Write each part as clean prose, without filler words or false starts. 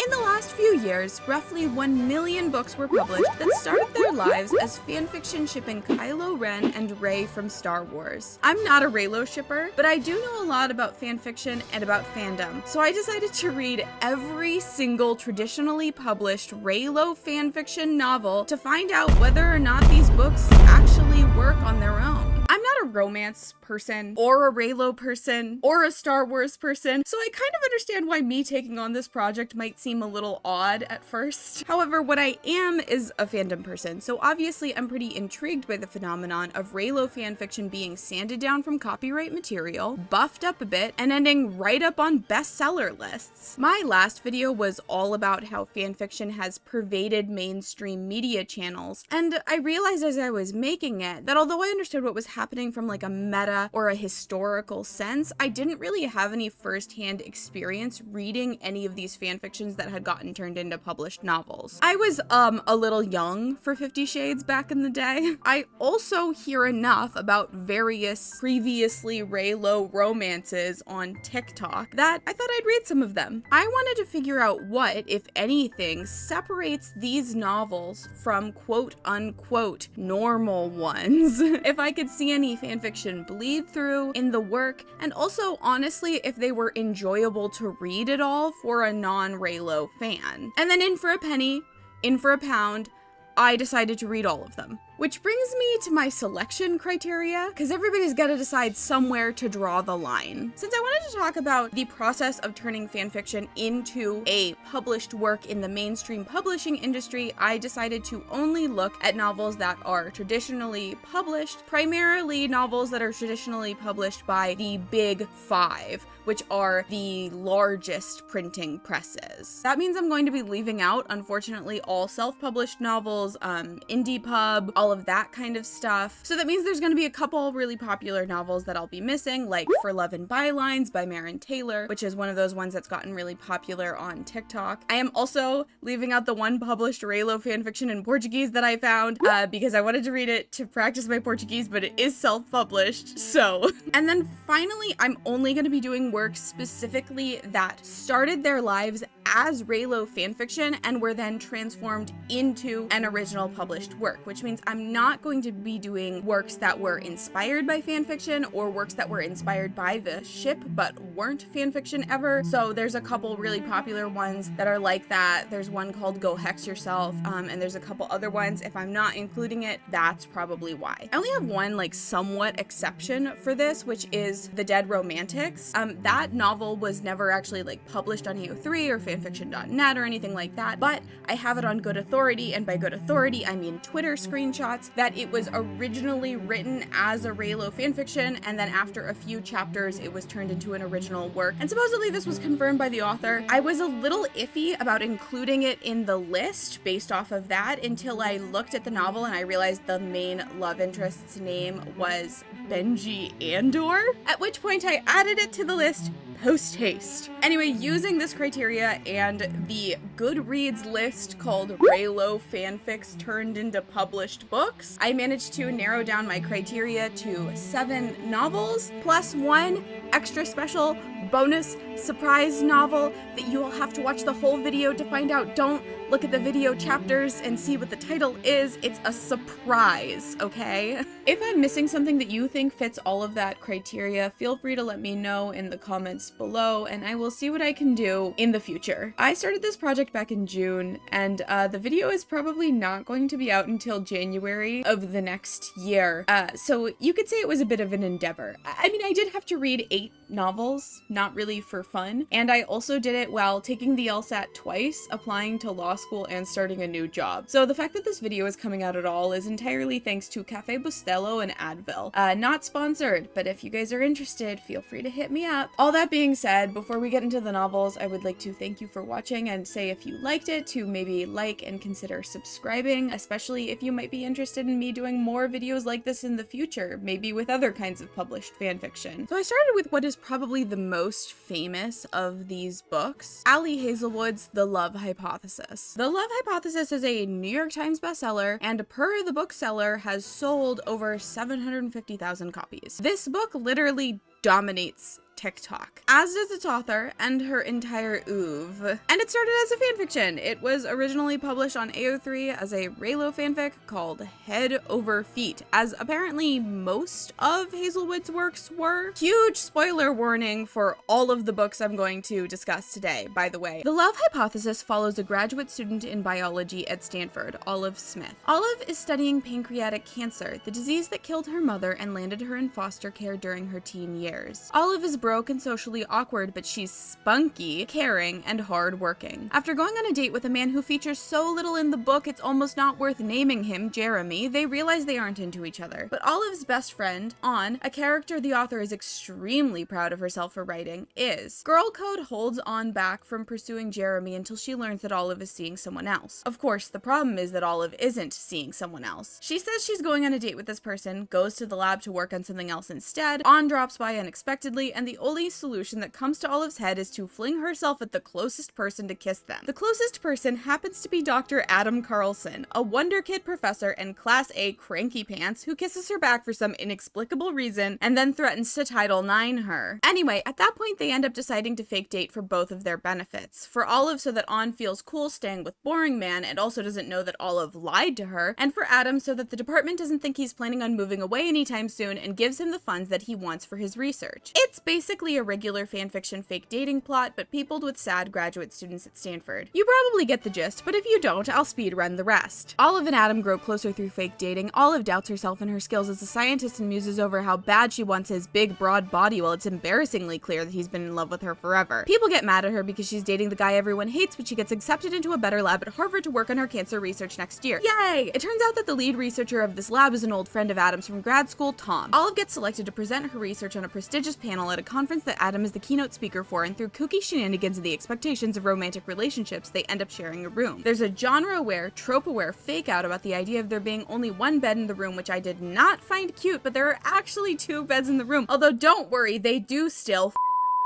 In the last few years, roughly 1 million books were published that started their lives as fanfiction shipping Kylo Ren and Rey from Star Wars. I'm not a Reylo shipper, but I do know a lot about fanfiction and about fandom, so I decided to read every single traditionally published Reylo fanfiction novel to find out whether or not these books actually work on their own. I'm not a romance person, or a Reylo person, or a Star Wars person, so I kind of understand why me taking on this project might seem a little odd at first. However, what I am is a fandom person, so obviously I'm pretty intrigued by the phenomenon of Reylo fanfiction being sanded down from copyright material, buffed up a bit, and ending right up on bestseller lists. My last video was all about how fanfiction has pervaded mainstream media channels, and I realized as I was making it that although I understood what was happening from like a meta or a historical sense, I didn't really have any first-hand experience reading any of these fanfictions that had gotten turned into published novels. I was a little young for 50 Shades back in the day. I also hear enough about various previously Reylo romances on TikTok that I thought I'd read some of them. I wanted to figure out what, if anything, separates these novels from quote-unquote normal ones. If I could see any fanfiction bleed through in the work, and also honestly if they were enjoyable to read at all for a non-Reylo fan. And then in for a penny, in for a pound, I decided to read all of them. Which brings me to my selection criteria, because everybody's got to decide somewhere to draw the line. Since I wanted to talk about the process of turning fanfiction into a published work in the mainstream publishing industry, I decided to only look at novels that are traditionally published, primarily novels that are traditionally published by the Big Five, which are the largest printing presses. That means I'm going to be leaving out, unfortunately, all self-published novels, indie pub, all of that kind of stuff. So that means there's going to be a couple really popular novels that I'll be missing, like For Love and Bylines by Maren Taylor, which is one of those ones that's gotten really popular on TikTok. I am also leaving out the one published Reylo fanfiction in Portuguese that I found because I wanted to read it to practice my Portuguese, but it is self-published, so. And then finally, I'm only going to be doing works specifically that started their lives as Reylo fanfiction and were then transformed into an original published work, which means I'm not going to be doing works that were inspired by fanfiction or works that were inspired by the ship but weren't fanfiction ever. So there's a couple really popular ones that are like that. There's one called Go Hex Yourself, and there's a couple other ones. If I'm not including it, that's probably why. I only have one like somewhat exception for this, which is The Dead Romantics. That novel was never actually like published on AO3 or fanfiction.net or anything like that, but I have it on good authority, and by good authority I mean Twitter screenshots, that it was originally written as a Reylo fanfiction, and then after a few chapters it was turned into an original work, and supposedly this was confirmed by the author. I was a little iffy about including it in the list based off of that until I looked at the novel and I realized the main love interest's name was Benji Andor, at which point I added it to the list post haste. Anyway, using this criteria and the Goodreads list called Reylo fanfics turned into published books, I managed to narrow down my criteria to 7 novels plus one extra special bonus surprise novel that you will have to watch the whole video to find out. Don't look at the video chapters and see what the title is. It's a surprise, okay? If I'm missing something that you think fits all of that criteria, feel free to let me know in the comments below, and I will see what I can do in the future. I started this project back in June, and the video is probably not going to be out until January of the next year. So you could say it was a bit of an endeavor. I mean, I did have to read 8 novels, not really for fun, and I also did it while taking the LSAT twice, applying to law school, and starting a new job. So the fact that this video is coming out at all is entirely thanks to Cafe Bustelo and Advil. Not sponsored, but if you guys are interested, feel free to hit me up. All that being said, before we get into the novels, I would like to thank you for watching and say if you liked it to maybe like and consider subscribing, especially if you might be interested in me doing more videos like this in the future, maybe with other kinds of published fanfiction. So I started with what is probably the most famous of these books, Ali Hazelwood's The Love Hypothesis. The Love Hypothesis is a New York Times bestseller, and per the bookseller has sold over 750,000 copies. This book literally dominates TikTok, as does its author and her entire oeuvre. And it started as a fanfiction. It was originally published on AO3 as a Reylo fanfic called Head Over Feet, as apparently most of Hazelwood's works were. Huge spoiler warning for all of the books I'm going to discuss today, by the way. The Love Hypothesis follows a graduate student in biology at Stanford, Olive Smith. Olive is studying pancreatic cancer, the disease that killed her mother and landed her in foster care during her teen years. Olive is broke and socially awkward, but she's spunky, caring, and hard-working. After going on a date with a man who features so little in the book it's almost not worth naming him, Jeremy, they realize they aren't into each other. But Olive's best friend, On, a character the author is extremely proud of herself for writing, is. Girl code holds On back from pursuing Jeremy until she learns that Olive is seeing someone else. Of course, the problem is that Olive isn't seeing someone else. She says she's going on a date with this person, goes to the lab to work on something else instead, On drops by unexpectedly, and the only solution that comes to Olive's head is to fling herself at the closest person to kiss them. The closest person happens to be Dr. Adam Carlson, a Wonder Kid professor and Class A cranky pants who kisses her back for some inexplicable reason and then threatens to Title IX her. Anyway, at that point they end up deciding to fake date for both of their benefits. For Olive so that On feels cool staying with boring man and also doesn't know that Olive lied to her, and for Adam so that the department doesn't think he's planning on moving away anytime soon and gives him the funds that he wants for his research. It's basically a regular fanfiction fake dating plot, but peopled with sad graduate students at Stanford. You probably get the gist, but if you don't, I'll speedrun the rest. Olive and Adam grow closer through fake dating. Olive doubts herself and her skills as a scientist and muses over how bad she wants his big, broad body while it's embarrassingly clear that he's been in love with her forever. People get mad at her because she's dating the guy everyone hates, but she gets accepted into a better lab at Harvard to work on her cancer research next year. Yay! It turns out that the lead researcher of this lab is an old friend of Adam's from grad school, Tom. Olive gets selected to present her research on a prestigious panel at a conference that Adam is the keynote speaker for, and through kooky shenanigans and the expectations of romantic relationships, they end up sharing a room. There's a genre-aware, trope-aware fake-out about the idea of there being only one bed in the room, which I did not find cute, but there are actually 2 beds in the room. Although don't worry, they do still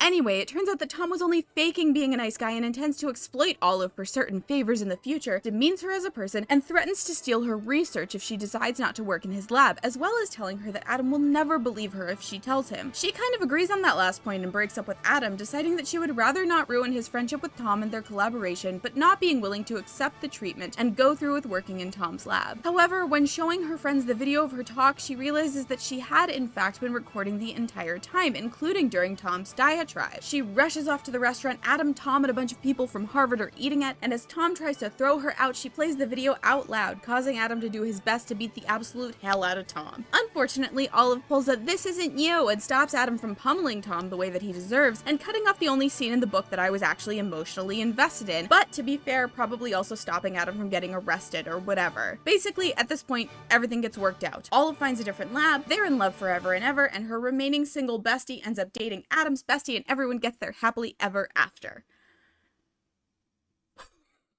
Anyway, it turns out that Tom was only faking being a nice guy and intends to exploit Olive for certain favors in the future, demeans her as a person, and threatens to steal her research if she decides not to work in his lab, as well as telling her that Adam will never believe her if she tells him. She kind of agrees on that last point and breaks up with Adam, deciding that she would rather not ruin his friendship with Tom and their collaboration, but not being willing to accept the treatment and go through with working in Tom's lab. However, when showing her friends the video of her talk, she realizes that she had in fact been recording the entire time, including during Tom's diatribe. She rushes off to the restaurant Adam, Tom, and a bunch of people from Harvard are eating at, and as Tom tries to throw her out, she plays the video out loud, causing Adam to do his best to beat the absolute hell out of Tom. Unfortunately, Olive pulls a "this isn't you" and stops Adam from pummeling Tom the way that he deserves, and cutting off the only scene in the book that I was actually emotionally invested in, but to be fair, probably also stopping Adam from getting arrested or whatever. Basically, at this point, everything gets worked out. Olive finds a different lab, they're in love forever and ever, and her remaining single bestie ends up dating Adam's bestie, and everyone gets their happily ever after.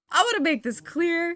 I want to make this clear,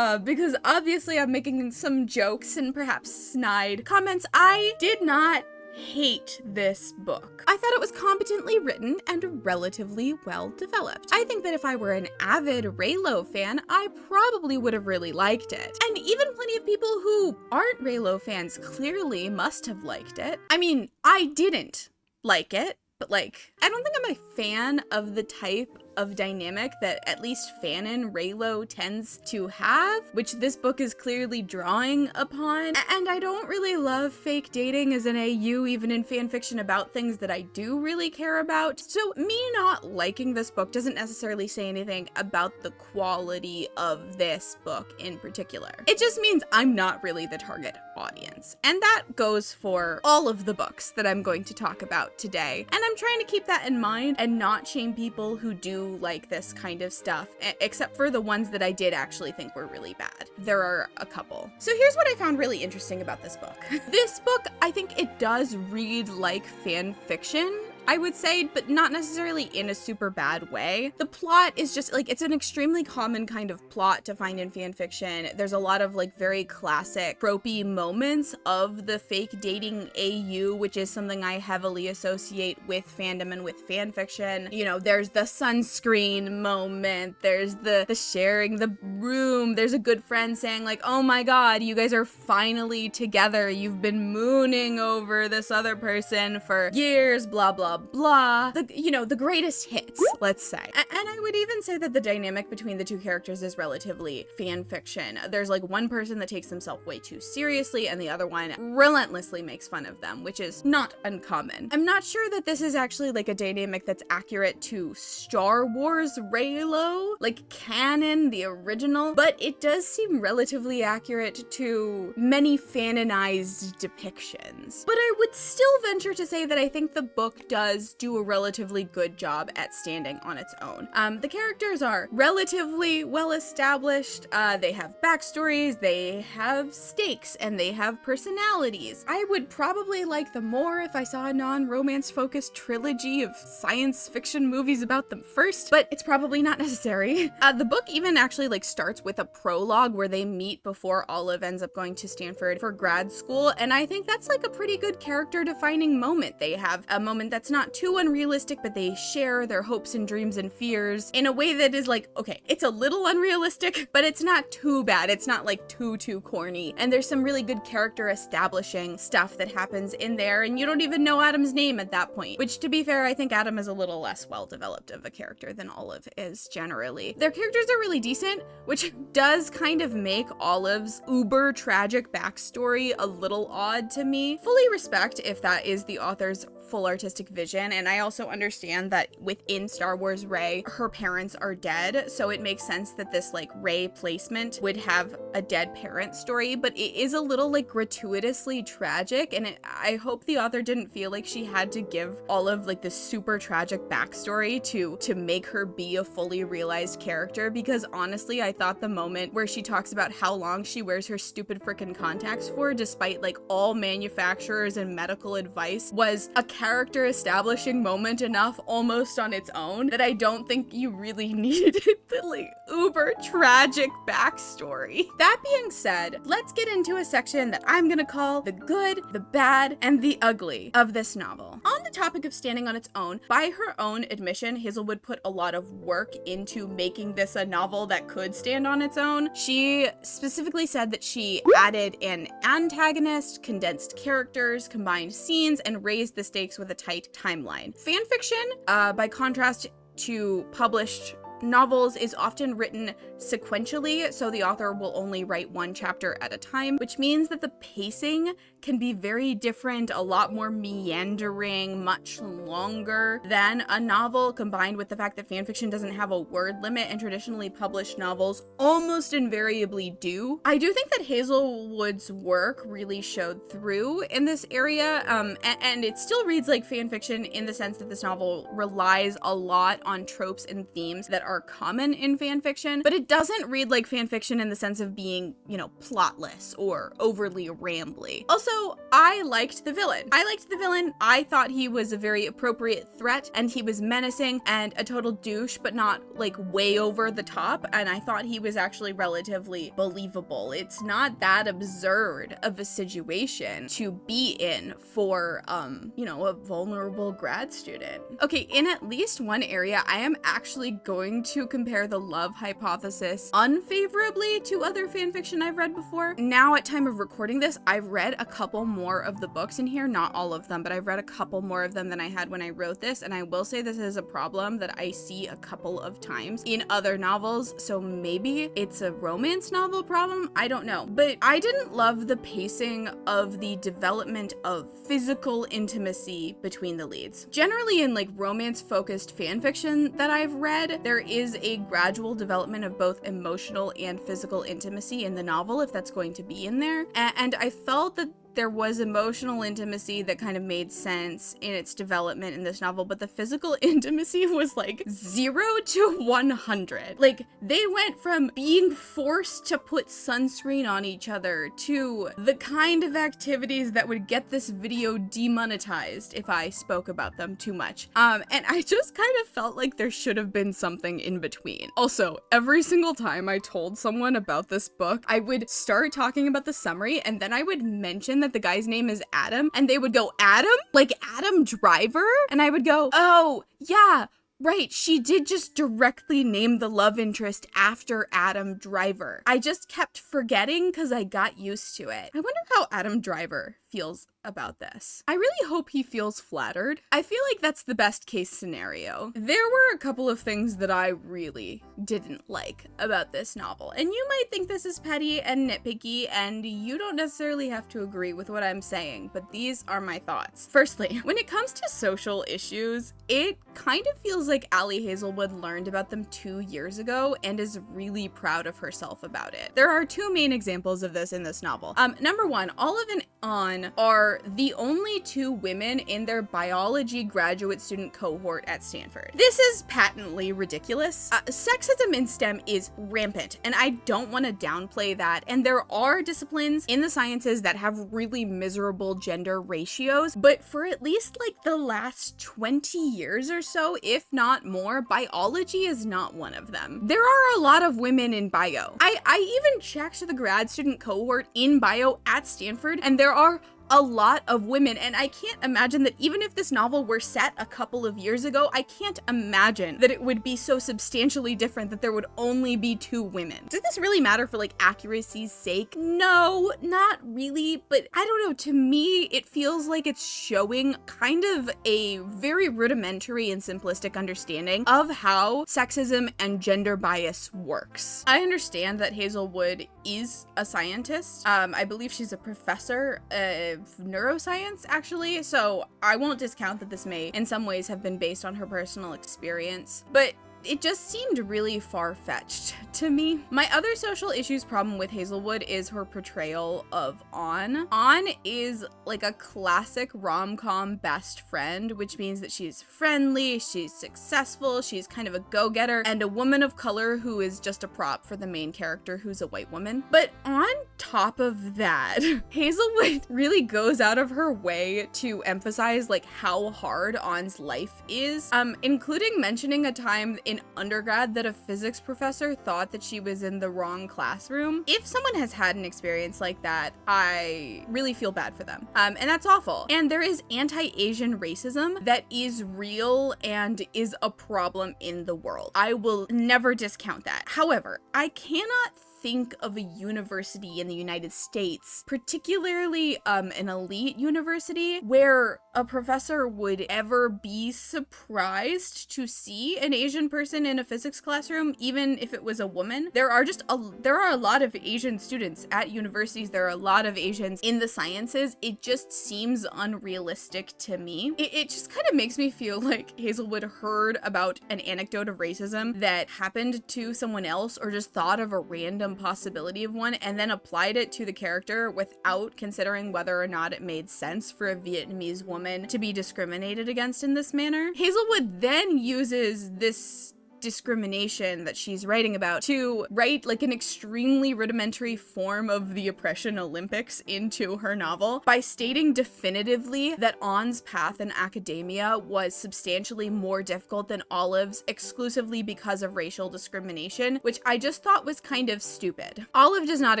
because obviously I'm making some jokes and perhaps snide comments. I did not hate this book. I thought it was competently written and relatively well developed. I think that if I were an avid Reylo fan, I probably would have really liked it. And even plenty of people who aren't Reylo fans clearly must have liked it. I mean, I didn't like it, but like, I don't think I'm a fan of the type of dynamic that at least fanon Reylo tends to have, which this book is clearly drawing upon. And I don't really love fake dating as an AU, even in fanfiction about things that I do really care about. So me not liking this book doesn't necessarily say anything about the quality of this book in particular. It just means I'm not really the target audience. And that goes for all of the books that I'm going to talk about today. And I'm trying to keep that in mind and not shame people who do like this kind of stuff, except for the ones that I did actually think were really bad. There are a couple. So here's what I found really interesting about this book. This book, I think it does read like fan fiction, I would say, but not necessarily in a super bad way. The plot is just like, it's an extremely common kind of plot to find in fan fiction. There's a lot of like very classic tropey moments of the fake dating AU, which is something I heavily associate with fandom and with fan fiction. You know, there's the sunscreen moment, there's the sharing the room, there's a good friend saying like, oh my god, you guys are finally together, you've been mooning over this other person for years, blah blah blah, blah. The greatest hits, let's say. And I would even say that the dynamic between the two characters is relatively fan fiction. There's like one person that takes himself way too seriously and the other one relentlessly makes fun of them, which is not uncommon. I'm not sure that this is actually like a dynamic that's accurate to Star Wars Reylo, like canon, the original, but it does seem relatively accurate to many fanonized depictions. But I would still venture to say that I think the book does do a relatively good job at standing on its own. The characters are relatively well established, they have backstories, they have stakes, and they have personalities. I would probably like them more if I saw a non-romance focused trilogy of science fiction movies about them first, but it's probably not necessary. The book even actually like starts with a prologue where they meet before Olive ends up going to Stanford for grad school, and I think that's like a pretty good character defining moment. They have a moment that's not too unrealistic, but they share their hopes and dreams and fears in a way that is like, okay, it's a little unrealistic, but it's not too bad. It's not like too corny. And there's some really good character establishing stuff that happens in there, and you don't even know Adam's name at that point, which, to be fair, I think Adam is a little less well developed of a character than Olive is generally. Their characters are really decent, which does kind of make Olive's uber tragic backstory a little odd to me. Fully respect if that is the author's full artistic vision, and I also understand that within Star Wars Rey, her parents are dead, so it makes sense that this like Rey placement would have a dead parent story, but it is a little like gratuitously tragic, and I hope the author didn't feel like she had to give Olive like this super tragic backstory to make her be a fully realized character, because honestly, I thought the moment where she talks about how long she wears her stupid freaking contacts for, despite like all manufacturers and medical advice, was a character establishing moment enough almost on its own that I don't think you really needed the like uber tragic backstory. That being said, let's get into a section that I'm gonna call the good, the bad, and the ugly of this novel. On the topic of standing on its own, by her own admission, Hazelwood put a lot of work into making this a novel that could stand on its own. She specifically said that she added an antagonist, condensed characters, combined scenes, and raised the stakes with a tight timeline. Fanfiction, by contrast to published novels, is often written sequentially, so the author will only write one chapter at a time, which means that the pacing can be very different, a lot more meandering, much longer than a novel, combined with the fact that fanfiction doesn't have a word limit and traditionally published novels almost invariably do. I do think that Hazelwood's work really showed through in this area, and it still reads like fanfiction in the sense that this novel relies a lot on tropes and themes that are common in fanfiction, but it doesn't read like fanfiction in the sense of being, plotless or overly rambly. Also, I liked the villain. I thought he was a very appropriate threat, and he was menacing and a total douche, but not like way over the top, and I thought he was actually relatively believable. It's not that absurd of a situation to be in for, a vulnerable grad student. Okay, in at least one area, I am actually going to compare the love hypothesis unfavorably to other fanfiction I've read before. Now, at time of recording this, I've read a couple more of the books in here, not all of them, but I've read a couple more of them than I had when I wrote this, and I will say this is a problem that I see a couple of times in other novels, so maybe it's a romance novel problem, I don't know. But I didn't love the pacing of the development of physical intimacy between the leads. Generally in like romance-focused fanfiction that I've read, there is a gradual development of both emotional and physical intimacy in the novel, if that's going to be in there, and I felt that there was emotional intimacy that kind of made sense in its development in this novel, but the physical intimacy was like 0 to 100. Like, they went from being forced to put sunscreen on each other to the kind of activities that would get this video demonetized if I spoke about them too much. And I just kind of felt like there should have been something in between. Also, every single time I told someone about this book, I would start talking about the summary, and then I would mention that the guy's name is Adam, and they would go, Adam? Like Adam Driver? And I would go, oh, yeah, right, she did just directly name the love interest after Adam Driver. I just kept forgetting because I got used to it. I wonder how Adam Driver feels about this. I really hope he feels flattered. I feel like that's the best case scenario. There were a couple of things that I really didn't like about this novel, and you might think this is petty and nitpicky, and you don't necessarily have to agree with what I'm saying, but these are my thoughts. Firstly, when it comes to social issues, it kind of feels like Allie Hazelwood learned about them 2 years ago and is really proud of herself about it. There are two main examples of this in this novel. Number one, Olive and An are the only two women in their biology graduate student cohort at Stanford. This is patently ridiculous. Sexism in STEM is rampant, and I don't want to downplay that, and there are disciplines in the sciences that have really miserable gender ratios, but for at least like the last 20 years or so, if not more, biology is not one of them. There are a lot of women in bio. I even checked the grad student cohort in bio at Stanford, and there are a lot of women, and I can't imagine that even if this novel were set a couple of years ago, I can't imagine that it would be so substantially different that there would only be 2 women. Does this really matter for like accuracy's sake? No, not really, but I don't know, to me it feels like it's showing kind of a very rudimentary and simplistic understanding of how sexism and gender bias works. I understand that Hazelwood is a scientist. I believe she's a professor of neuroscience, actually, so I won't discount that this may in some ways have been based on her personal experience, but it just seemed really far-fetched to me. My other social issues problem with Hazelwood is her portrayal of An. An is like a classic rom-com best friend, which means that she's friendly, she's successful, she's kind of a go-getter, and a woman of color who is just a prop for the main character who's a white woman. But on top of that, Hazelwood really goes out of her way to emphasize like how hard An's life is, including mentioning a time in undergrad that a physics professor thought that she was in the wrong classroom. If someone has had an experience like that, I really feel bad for them. And that's awful. And there is anti-Asian racism that is real and is a problem in the world. I will never discount that. However, I cannot think of a university in the United States, particularly an elite university, where a professor would ever be surprised to see an Asian person in a physics classroom, even if it was a woman. There are a lot of Asian students at universities. There are a lot of Asians in the sciences. It just seems unrealistic to me. It just kind of makes me feel like Hazelwood heard about an anecdote of racism that happened to someone else, or just thought of a random possibility of one and then applied it to the character without considering whether or not it made sense for a Vietnamese woman to be discriminated against in this manner. Hazelwood then uses this discrimination that she's writing about to write like an extremely rudimentary form of the oppression Olympics into her novel by stating definitively that An's path in academia was substantially more difficult than Olive's exclusively because of racial discrimination, which I just thought was kind of stupid. Olive does not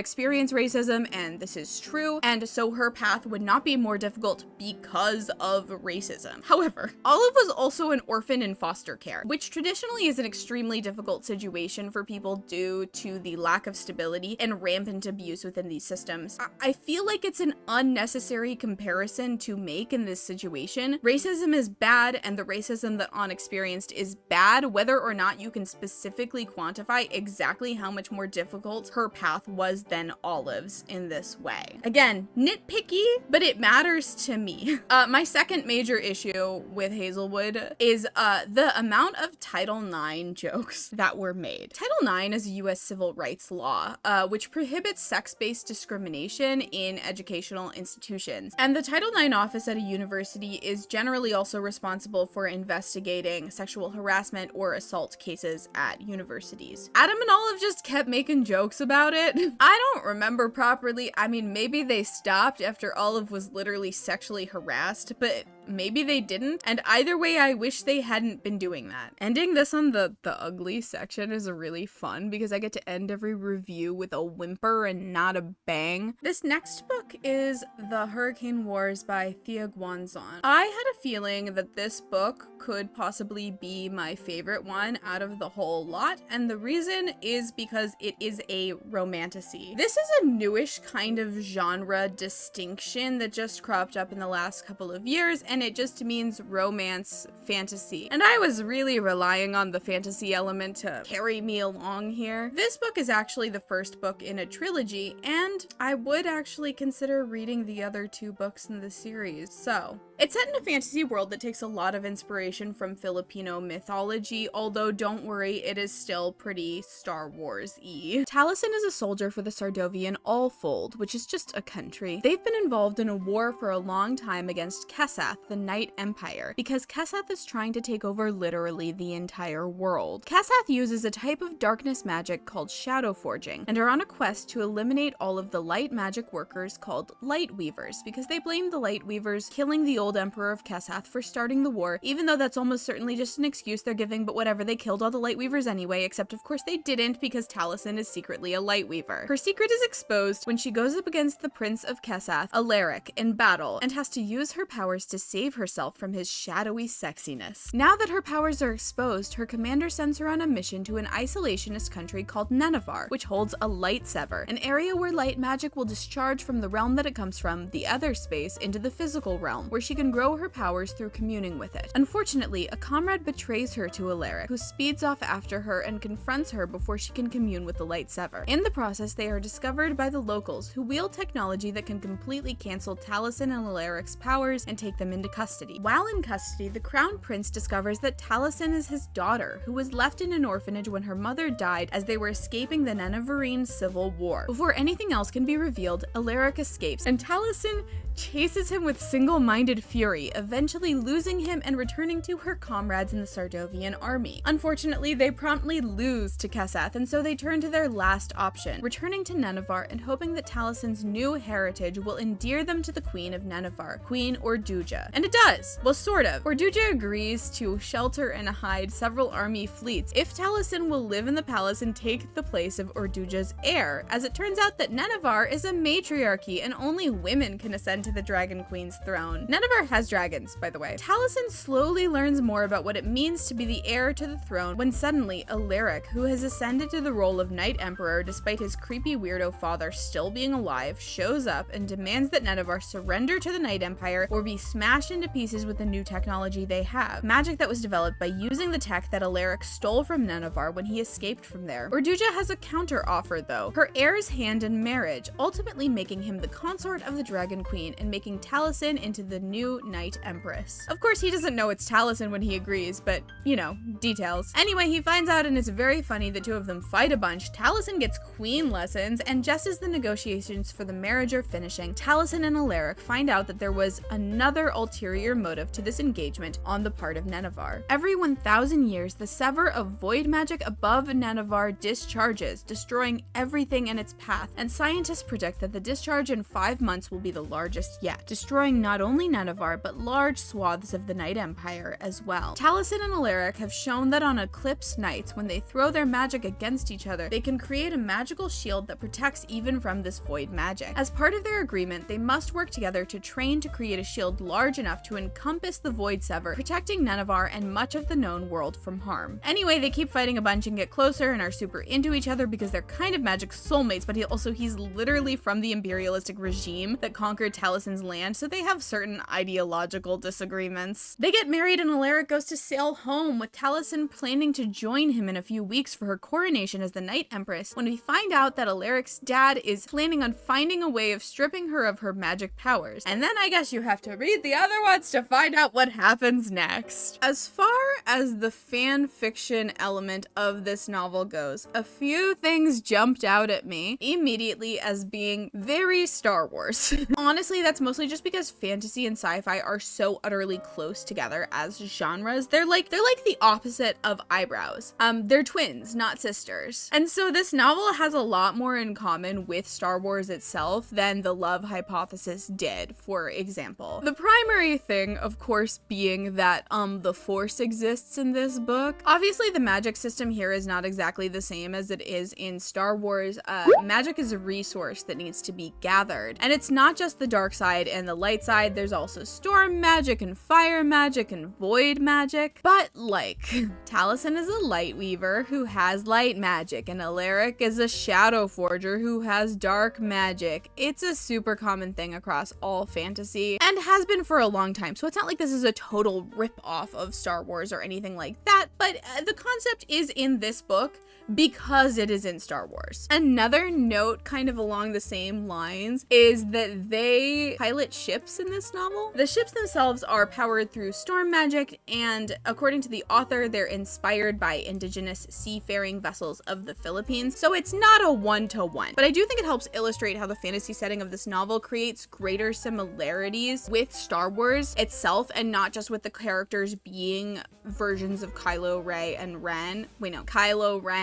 experience racism, and this is true, and so her path would not be more difficult because of racism. However, Olive was also an orphan in foster care, which traditionally is an extremely difficult situation for people due to the lack of stability and rampant abuse within these systems. I feel like it's an unnecessary comparison to make in this situation. Racism is bad, and the racism that An experienced is bad, whether or not you can specifically quantify exactly how much more difficult her path was than Olive's in this way. Again, nitpicky, but it matters to me. My second major issue with Hazelwood is the amount of Title IX jokes that were made. Title IX is a US civil rights law, which prohibits sex-based discrimination in educational institutions. And the Title IX office at a university is generally also responsible for investigating sexual harassment or assault cases at universities. Adam and Olive just kept making jokes about it. I don't remember properly. I mean, maybe they stopped after Olive was literally sexually harassed, but maybe they didn't, and either way I wish they hadn't been doing that. Ending this on the ugly section is really fun because I get to end every review with a whimper and not a bang. This next book is The Hurricane Wars by Thea Guanzon. I had a feeling that this book could possibly be my favorite one out of the whole lot, and the reason is because it is a romantasy. This is a newish kind of genre distinction that just cropped up in the last couple of years, and it just means romance fantasy. And I was really relying on the fantasy element to carry me along here. This book is actually the first book in a trilogy, and I would actually consider reading the other 2 books in the series. So, it's set in a fantasy world that takes a lot of inspiration from Filipino mythology, although don't worry, it is still pretty Star Wars-y. Taliesin is a soldier for the Sardovian Allfold, which is just a country. They've been involved in a war for a long time against Kesath, the Night Empire, because Kesath is trying to take over literally the entire world. Kesath uses a type of darkness magic called shadow forging, and are on a quest to eliminate all of the light magic workers called Light Weavers, because they blame the Light Weavers killing the old Emperor of Kesath for starting the war, even though that's almost certainly just an excuse they're giving, but whatever, they killed all the Light Weavers anyway, except of course they didn't, because Taliesin is secretly a Light Weaver. Her secret is exposed when she goes up against the Prince of Kesath, Alaric, in battle, and has to use her powers to save herself from his shadowy sexiness. Now that her powers are exposed, her commander sends her on a mission to an isolationist country called Nenevar, which holds a light sever, an area where light magic will discharge from the realm that it comes from, the other space, into the physical realm, where she can grow her powers through communing with it. Unfortunately, a comrade betrays her to Alaric, who speeds off after her and confronts her before she can commune with the light sever. In the process, they are discovered by the locals, who wield technology that can completely cancel Taliesin and Alaric's powers and take them into custody. While in custody, the crown prince discovers that Taliesin is his daughter, who was left in an orphanage when her mother died as they were escaping the Nenevarine civil war. Before anything else can be revealed, Alaric escapes, and Taliesin chases him with single-minded fury, eventually losing him and returning to her comrades in the Sardovian army. Unfortunately, they promptly lose to Kesath, and so they turn to their last option, returning to Nenevar and hoping that Taliesin's new heritage will endear them to the Queen of Nenevar, Queen Orduja. And it does! Well, sort of. Orduja agrees to shelter and hide several army fleets if Taliesin will live in the palace and take the place of Orduja's heir, as it turns out that Nenevar is a matriarchy and only women can ascend to the Dragon Queen's throne. Nenevar has dragons, by the way. Taliesin slowly learns more about what it means to be the heir to the throne when suddenly Alaric, who has ascended to the role of Night Emperor despite his creepy weirdo father still being alive, shows up and demands that Nenevar surrender to the Night Empire or be smashed into pieces with the new technology they have. Magic that was developed by using the tech that Alaric stole from Nenevar when he escaped from there. Orduja has a counter offer though, her heir's hand in marriage, ultimately making him the consort of the Dragon Queen and making Taliesin into the new Night Empress. Of course, he doesn't know it's Taliesin when he agrees, but, you know, details. Anyway, he finds out and it's very funny the 2 of them fight a bunch. Taliesin gets queen lessons, and just as the negotiations for the marriage are finishing, Taliesin and Alaric find out that there was another ulterior motive to this engagement on the part of Nenevar. Every 1,000 years, the sever of void magic above Nenevar discharges, destroying everything in its path, and scientists predict that the discharge in 5 months will be the largest yet, destroying not only Nenevar, but large swaths of the Night Empire as well. Taliesin and Alaric have shown that on eclipse nights, when they throw their magic against each other, they can create a magical shield that protects even from this void magic. As part of their agreement, they must work together to train to create a shield large enough to encompass the void sever, protecting Nenevar and much of the known world from harm. Anyway, they keep fighting a bunch and get closer and are super into each other because they're kind of magic soulmates, but he's literally from the imperialistic regime that conquered Taliesin's land, so they have certain ideological disagreements. They get married and Alaric goes to sail home, with Taliesin planning to join him in a few weeks for her coronation as the Night Empress, when we find out that Alaric's dad is planning on finding a way of stripping her of her magic powers. And then I guess you have to read the other ones to find out what happens next. As far as the fan fiction element of this novel goes, a few things jumped out at me immediately as being very Star Wars. Honestly, honestly, that's mostly just because fantasy and sci-fi are so utterly close together as genres. They're like the opposite of eyebrows. They're twins, not sisters. And so this novel has a lot more in common with Star Wars itself than the Love Hypothesis did, for example. The primary thing, of course, being that the Force exists in this book. Obviously, the magic system here is not exactly the same as it is in Star Wars. Magic is a resource that needs to be gathered. And it's not just the dark side and the light side, there's also storm magic and fire magic and void magic. But like, Taliesin is a light weaver who has light magic, and Alaric is a shadow forger who has dark magic. It's a super common thing across all fantasy and has been for a long time. So it's not like this is a total rip-off of Star Wars or anything like that, but the concept is in this book because it is in Star Wars. Another note kind of along the same lines is that they pilot ships in this novel. The ships themselves are powered through storm magic, and according to the author, they're inspired by indigenous seafaring vessels of the Philippines. So it's not a one-to-one, but I do think it helps illustrate how the fantasy setting of this novel creates greater similarities with Star Wars itself, and not just with the characters being versions of Kylo Ren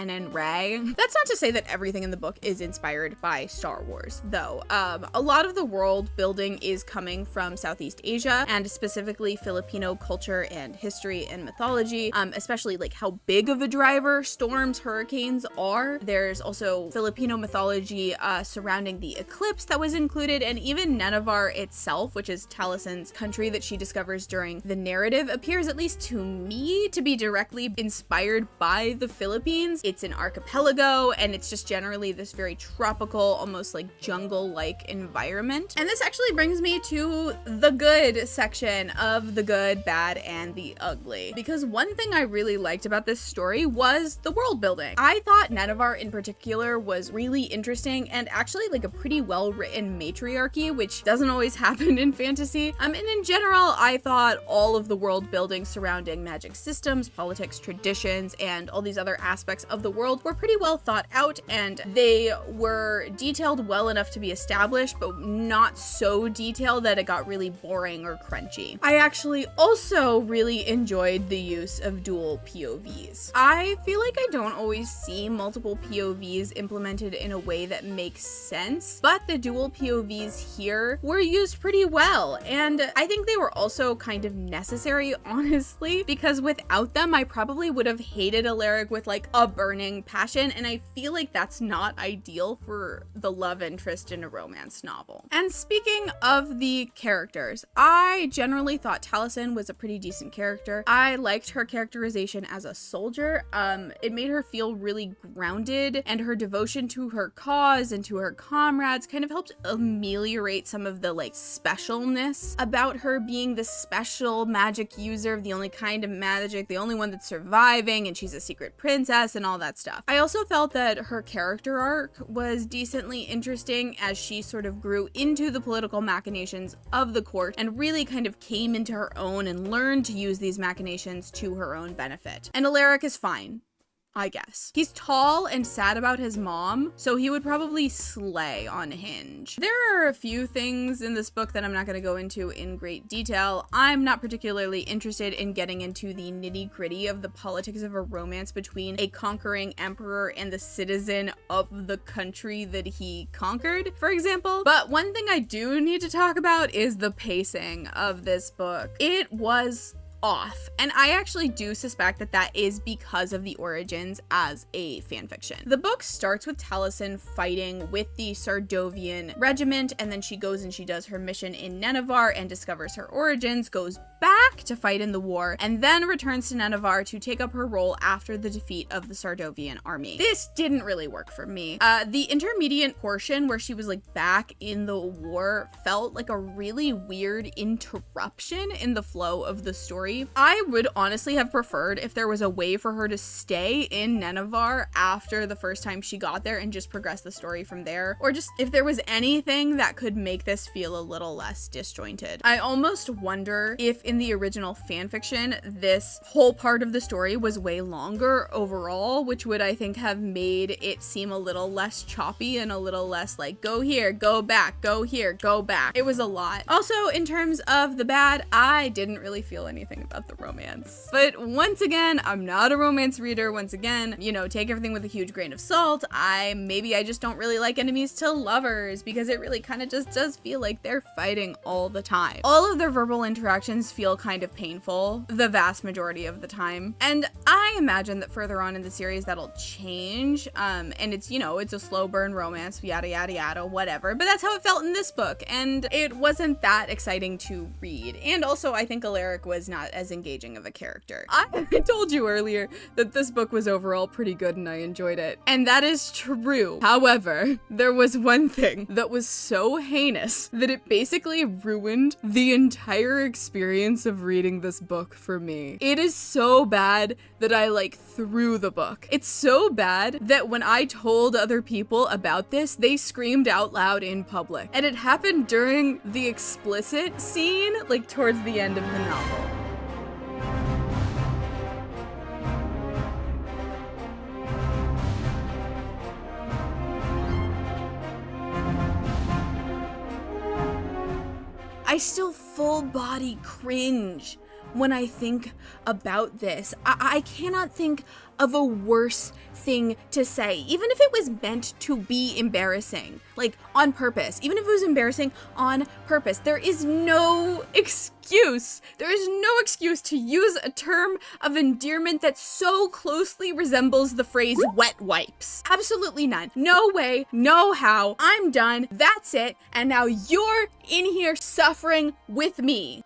and Rey. That's not to say that everything in the book is inspired by Star Wars, though. A lot of the world building is coming from Southeast Asia, and specifically Filipino culture and history and mythology, especially like how big of a driver storms, hurricanes are. There's also Filipino mythology surrounding the eclipse that was included, and even Nenevar itself, which is Taliesin's country that she discovers during the narrative, appears, at least to me, to be directly inspired by the Philippines. It's an archipelago, and it's just generally this very tropical, almost like jungle-like environment. And this actually brings me to the good section of the good, bad, and the ugly. Because one thing I really liked about this story was the world building. I thought Nenevar in particular was really interesting, and actually like a pretty well-written matriarchy, which doesn't always happen in fantasy. And in general, I thought all of the world building surrounding magic systems, politics, traditions, and all these other aspects of the world were pretty well thought out, and they were detailed well enough to be established, but not so detailed that it got really boring or crunchy. I actually also really enjoyed the use of dual POVs. I feel like I don't always see multiple POVs implemented in a way that makes sense, but the dual POVs here were used pretty well, and I think they were also kind of necessary, honestly, because without them, I probably would have hated Alaric with like a burning passion, and I feel like that's not ideal for the love interest in a romance novel. And speaking of the characters, I generally thought Taliesin was a pretty decent character. I liked her characterization as a soldier. It made her feel really grounded, and her devotion to her cause and to her comrades kind of helped ameliorate some of the like specialness about her being the special magic user, the only kind of magic, the only one that's surviving, and she's a secret princess and all that stuff. I also felt that her character arc was decently interesting as she sort of grew into the political machinations of the court and really kind of came into her own and learned to use these machinations to her own benefit. And Alaric is fine, I guess. He's tall and sad about his mom, so he would probably slay on Hinge. There are a few things in this book that I'm not going to go into in great detail. I'm not particularly interested in getting into the nitty-gritty of the politics of a romance between a conquering emperor and the citizen of the country that he conquered, for example. But one thing I do need to talk about is the pacing of this book. It was off, and I actually do suspect that that is because of the origins as a fanfiction. The book starts with Taliesin fighting with the Sardovian regiment, and then she goes and she does her mission in Nenevar and discovers her origins, goes back to fight in the war, and then returns to Nenevar to take up her role after the defeat of the Sardovian army. This didn't really work for me. The intermediate portion where she was like back in the war felt like a really weird interruption in the flow of the story. I would honestly have preferred if there was a way for her to stay in Nenevar after the first time she got there and just progress the story from there, or just if there was anything that could make this feel a little less disjointed. I almost wonder if in the original fanfiction, this whole part of the story was way longer overall, which would, I think, have made it seem a little less choppy and a little less like, go here, go back, go here, go back. It was a lot. Also, in terms of the bad, I didn't really feel anything about the romance. But once again, I'm not a romance reader. Once again, you know, take everything with a huge grain of salt. Maybe I just don't really like enemies to lovers, because it really kind of just does feel like they're fighting all the time. All of their verbal interactions feel kind of painful the vast majority of the time. And I imagine that further on in the series that'll change. And it's, you know, it's a slow burn romance, yada, yada, yada, whatever. But that's how it felt in this book. And it wasn't that exciting to read. And also, I think Alaric was not as engaging of a character. I told you earlier that this book was overall pretty good and I enjoyed it. And that is true. However, there was one thing that was so heinous that it basically ruined the entire experience of reading this book for me. It is so bad that I threw the book. It's so bad that when I told other people about this, they screamed out loud in public. And it happened during the explicit scene, towards the end of the novel. I still full body cringe when I think about this. I cannot think of a worse thing to say, even if it was meant to be embarrassing, on purpose, even if it was embarrassing on purpose. There is no excuse. There is no excuse to use a term of endearment that so closely resembles the phrase wet wipes. Absolutely none. No way, no how. I'm done. That's it. And now you're in here suffering with me.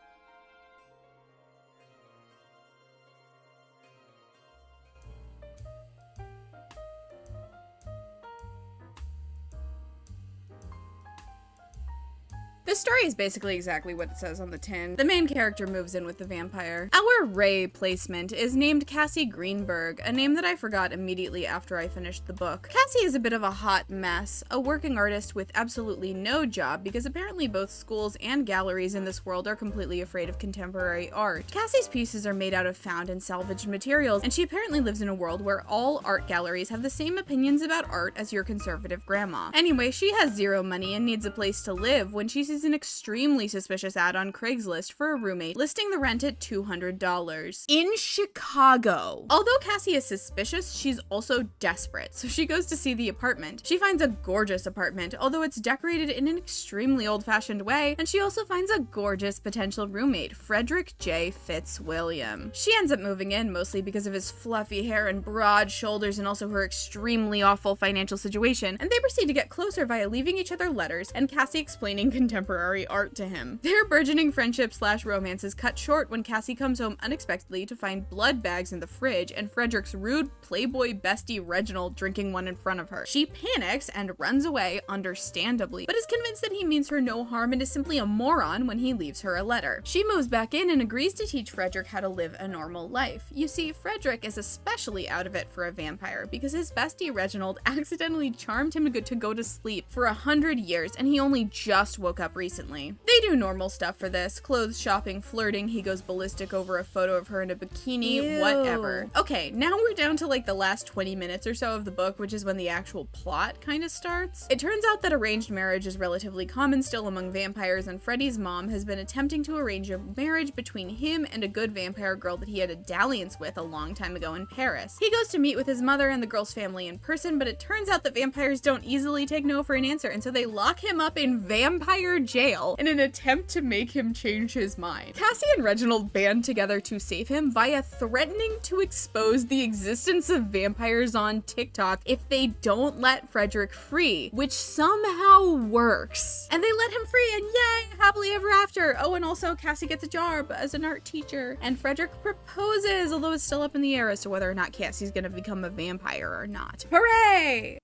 The story is basically exactly what it says on the tin. The main character moves in with the vampire. Our Ray placement is named Cassie Greenberg, a name that I forgot immediately after I finished the book. Cassie is a bit of a hot mess, a working artist with absolutely no job because apparently both schools and galleries in this world are completely afraid of contemporary art. Cassie's pieces are made out of found and salvaged materials, and she apparently lives in a world where all art galleries have the same opinions about art as your conservative grandma. Anyway, she has zero money and needs a place to live when she sees an extremely suspicious ad on Craigslist for a roommate listing the rent at $200 in Chicago. Although Cassie is suspicious, she's also desperate, so she goes to see the apartment. She finds a gorgeous apartment, although it's decorated in an extremely old-fashioned way, and she also finds a gorgeous potential roommate, Frederick J. Fitzwilliam. She ends up moving in mostly because of his fluffy hair and broad shoulders and also her extremely awful financial situation, and they proceed to get closer via leaving each other letters and Cassie explaining contemporary art to him. Their burgeoning friendship / romance is cut short when Cassie comes home unexpectedly to find blood bags in the fridge and Frederick's rude playboy bestie Reginald drinking one in front of her. She panics and runs away, understandably, but is convinced that he means her no harm and is simply a moron when he leaves her a letter. She moves back in and agrees to teach Frederick how to live a normal life. You see, Frederick is especially out of it for a vampire because his bestie Reginald accidentally charmed him to go to sleep for 100 years and he only just woke up recently. They do normal stuff for this. Clothes shopping, flirting, he goes ballistic over a photo of her in a bikini, ew, whatever. Okay, now we're down to the last 20 minutes or so of the book, which is when the actual plot kind of starts. It turns out that arranged marriage is relatively common still among vampires, and Freddy's mom has been attempting to arrange a marriage between him and a good vampire girl that he had a dalliance with a long time ago in Paris. He goes to meet with his mother and the girl's family in person, but it turns out that vampires don't easily take no for an answer, and so they lock him up in vampire jail in an attempt to make him change his mind. Cassie and Reginald band together to save him via threatening to expose the existence of vampires on TikTok if they don't let Frederick free, which somehow works. And they let him free and yay, happily ever after. Oh, and also Cassie gets a job as an art teacher and Frederick proposes, although it's still up in the air as to whether or not Cassie's gonna become a vampire or not. Hooray!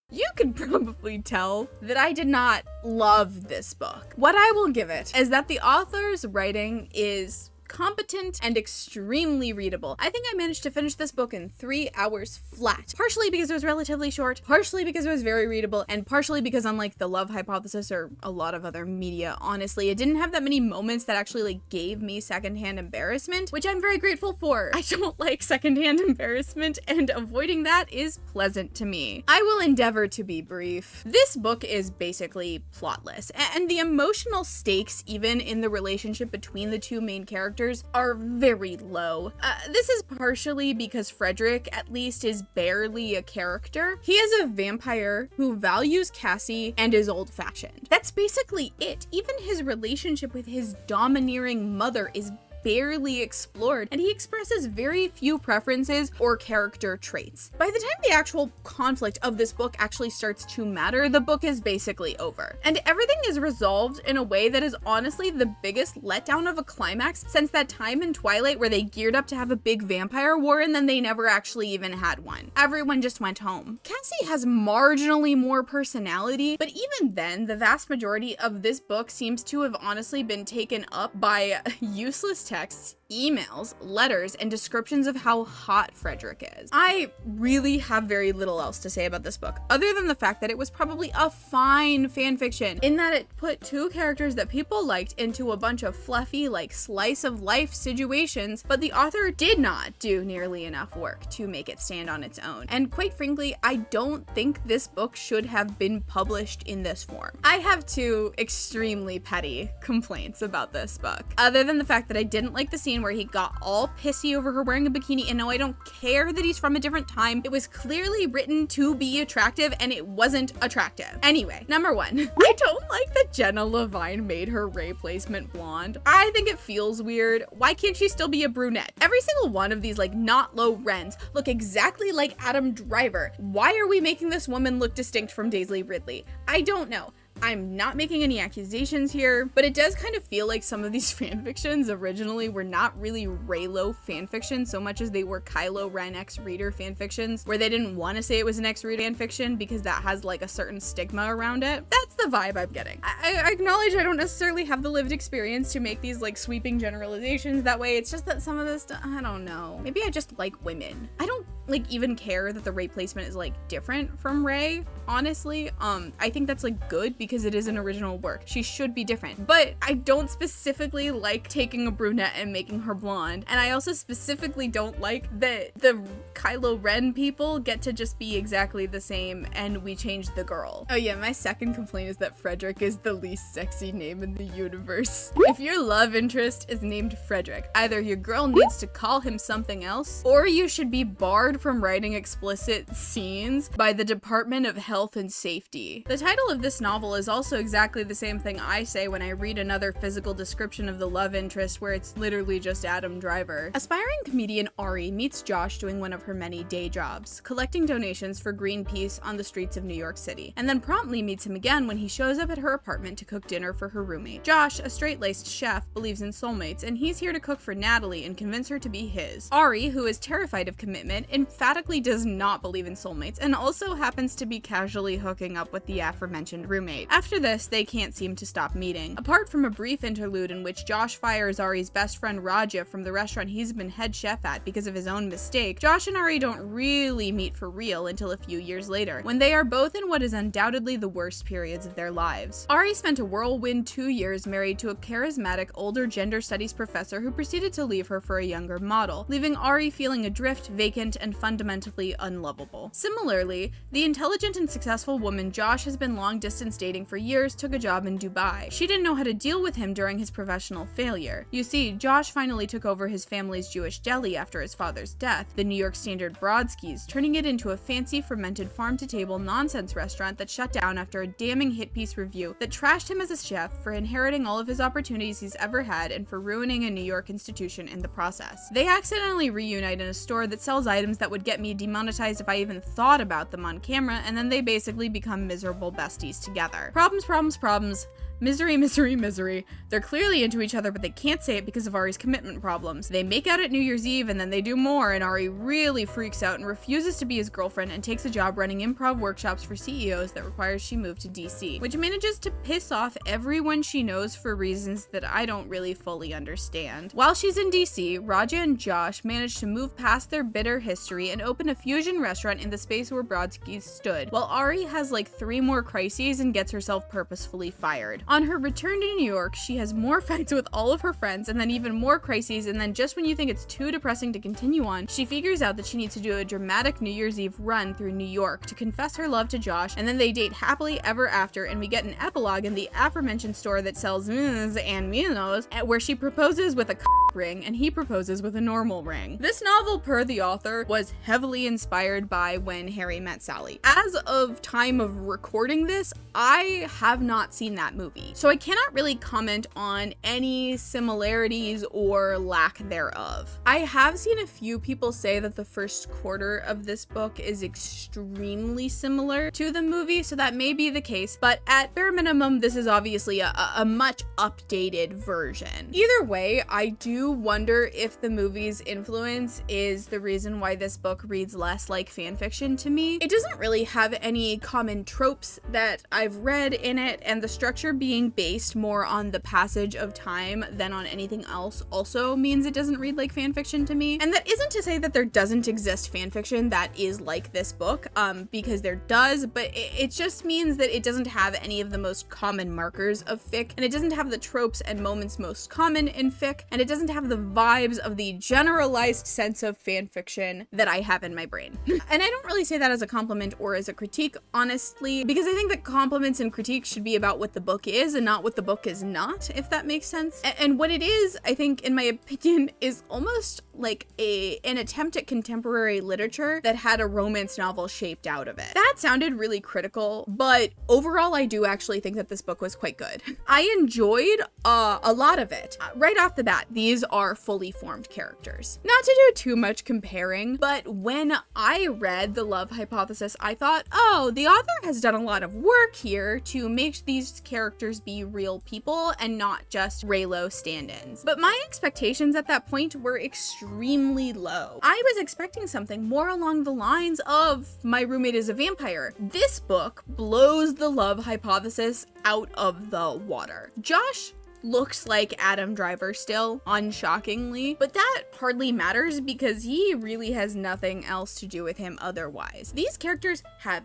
You could probably tell that I did not love this book. What I will give it is that the author's writing is competent and extremely readable. I think I managed to finish this book in 3 hours flat, partially because it was relatively short, partially because it was very readable, and partially because unlike The Love Hypothesis or a lot of other media, honestly, it didn't have that many moments that actually like gave me secondhand embarrassment, which I'm very grateful for. I don't like secondhand embarrassment, and avoiding that is pleasant to me. I will endeavor to be brief. This book is basically plotless, and the emotional stakes even in the relationship between the two main characters are very low. This is partially because Frederick, at least, is barely a character. He is a vampire who values Cassie and is old-fashioned. That's basically it. Even his relationship with his domineering mother is barely explored, and he expresses very few preferences or character traits. By the time the actual conflict of this book actually starts to matter, the book is basically over. And everything is resolved in a way that is honestly the biggest letdown of a climax since that time in Twilight where they geared up to have a big vampire war and then they never actually even had one. Everyone just went home. Cassie has marginally more personality, but even then, the vast majority of this book seems to have honestly been taken up by useless texts, emails, letters, and descriptions of how hot Frederick is. I really have very little else to say about this book, other than the fact that it was probably a fine fanfiction, in that it put two characters that people liked into a bunch of fluffy, like, slice of life situations, but the author did not do nearly enough work to make it stand on its own. And quite frankly, I don't think this book should have been published in this form. I have two extremely petty complaints about this book, other than the fact that I didn't like the scene where he got all pissy over her wearing a bikini, and no, I don't care that he's from a different time. It was clearly written to be attractive, and it wasn't attractive. Anyway, number one, I don't like that Jenna Levine made her Rey placement blonde. I think it feels weird. Why can't she still be a brunette? Every single one of these, like, not low Rens look exactly like Adam Driver. Why are we making this woman look distinct from Daisy Ridley? I don't know. I'm not making any accusations here, but it does kind of feel like some of these fanfictions originally were not really Reylo fanfiction so much as they were Kylo Ren X-Reader fanfictions, where they didn't want to say it was an X-Reader fanfiction because that has like a certain stigma around it. That's the vibe I'm getting. I acknowledge I don't necessarily have the lived experience to make these like sweeping generalizations that way. It's just that some of this stuff, I don't know. Maybe I just like women. I don't like even care that the Rey placement is like different from Rey, honestly. I think that's like good because it is an original work. She should be different, but I don't specifically like taking a brunette and making her blonde. And I also specifically don't like that the Kylo Ren people get to just be exactly the same and we change the girl. Oh yeah, my second complaint is that Frederick is the least sexy name in the universe. If your love interest is named Frederick, either your girl needs to call him something else, or you should be barred from writing explicit scenes by the Department of Health and Safety. The title of this novel is also exactly the same thing I say when I read another physical description of the love interest where it's literally just Adam Driver. Aspiring comedian Ari meets Josh doing one of her many day jobs, collecting donations for Greenpeace on the streets of New York City, and then promptly meets him again when he shows up at her apartment to cook dinner for her roommate. Josh, a straight-laced chef, believes in soulmates, and he's here to cook for Natalie and convince her to be his. Ari, who is terrified of commitment, emphatically does not believe in soulmates, and also happens to be casually hooking up with the aforementioned roommate. After this, they can't seem to stop meeting. Apart from a brief interlude in which Josh fires Ari's best friend Raja from the restaurant he's been head chef at because of his own mistake, Josh and Ari don't really meet for real until a few years later, when they are both in what is undoubtedly the worst periods of their lives. Ari spent a whirlwind 2 years married to a charismatic older gender studies professor who proceeded to leave her for a younger model, leaving Ari feeling adrift, vacant, and fundamentally unlovable. Similarly, the intelligent and successful woman Josh has been long-distance dating for years took a job in Dubai. She didn't know how to deal with him during his professional failure. You see, Josh finally took over his family's Jewish deli after his father's death, the New York Standard Brodsky's, turning it into a fancy fermented farm-to-table nonsense restaurant that shut down after a damning hit-piece review that trashed him as a chef for inheriting all of his opportunities he's ever had and for ruining a New York institution in the process. They accidentally reunite in a store that sells items that would get me demonetized if I even thought about them on camera, and then they basically become miserable besties together. Problems, problems, problems. Misery, misery, misery. They're clearly into each other, but they can't say it because of Ari's commitment problems. They make out at New Year's Eve and then they do more, and Ari really freaks out and refuses to be his girlfriend and takes a job running improv workshops for CEOs that requires she move to DC, which manages to piss off everyone she knows for reasons that I don't really fully understand. While she's in DC, Raja and Josh manage to move past their bitter history and open a fusion restaurant in the space where Brodsky stood, while Ari has like 3 more crises and gets herself purposefully fired. On her return to New York, she has more fights with all of her friends and then even more crises, and then just when you think it's too depressing to continue on, she figures out that she needs to do a dramatic New Year's Eve run through New York to confess her love to Josh, and then they date happily ever after, and we get an epilogue in the aforementioned store that sells and minos, where she proposes with a ring and he proposes with a normal ring. This novel, per the author, was heavily inspired by When Harry Met Sally. As of time of recording this, I have not seen that movie, so I cannot really comment on any similarities or lack thereof. I have seen a few people say that the first quarter of this book is extremely similar to the movie, so that may be the case, but at bare minimum, this is obviously a much updated version. Either way, I do wonder if the movie's influence is the reason why this book reads less like fanfiction to me. It doesn't really have any common tropes that I've read in it, and the structure being based more on the passage of time than on anything else also means it doesn't read like fanfiction to me. And that isn't to say that there doesn't exist fanfiction that is like this book, because there does, but it just means that it doesn't have any of the most common markers of fic, and it doesn't have the tropes and moments most common in fic, and it doesn't have the vibes of the generalized sense of fanfiction that I have in my brain. And I don't really say that as a compliment or as a critique, honestly, because I think that compliments and critiques should be about what the book is and not what the book is not, if that makes sense. And what it is, I think, in my opinion, is almost like an attempt at contemporary literature that had a romance novel shaped out of it. That sounded really critical, but overall I do actually think that this book was quite good. I enjoyed a lot of it. Right off the bat, these are fully formed characters. Not to do too much comparing, but when I read The Love Hypothesis, I thought, oh, the author has done a lot of work here to make these characters be real people and not just Reylo stand-ins. But my expectations at that point were extremely low. I was expecting something more along the lines of My Roommate is a Vampire. This book blows The Love Hypothesis out of the water. Josh looks like Adam Driver still, unshockingly, but that hardly matters because he really has nothing else to do with him otherwise. These characters have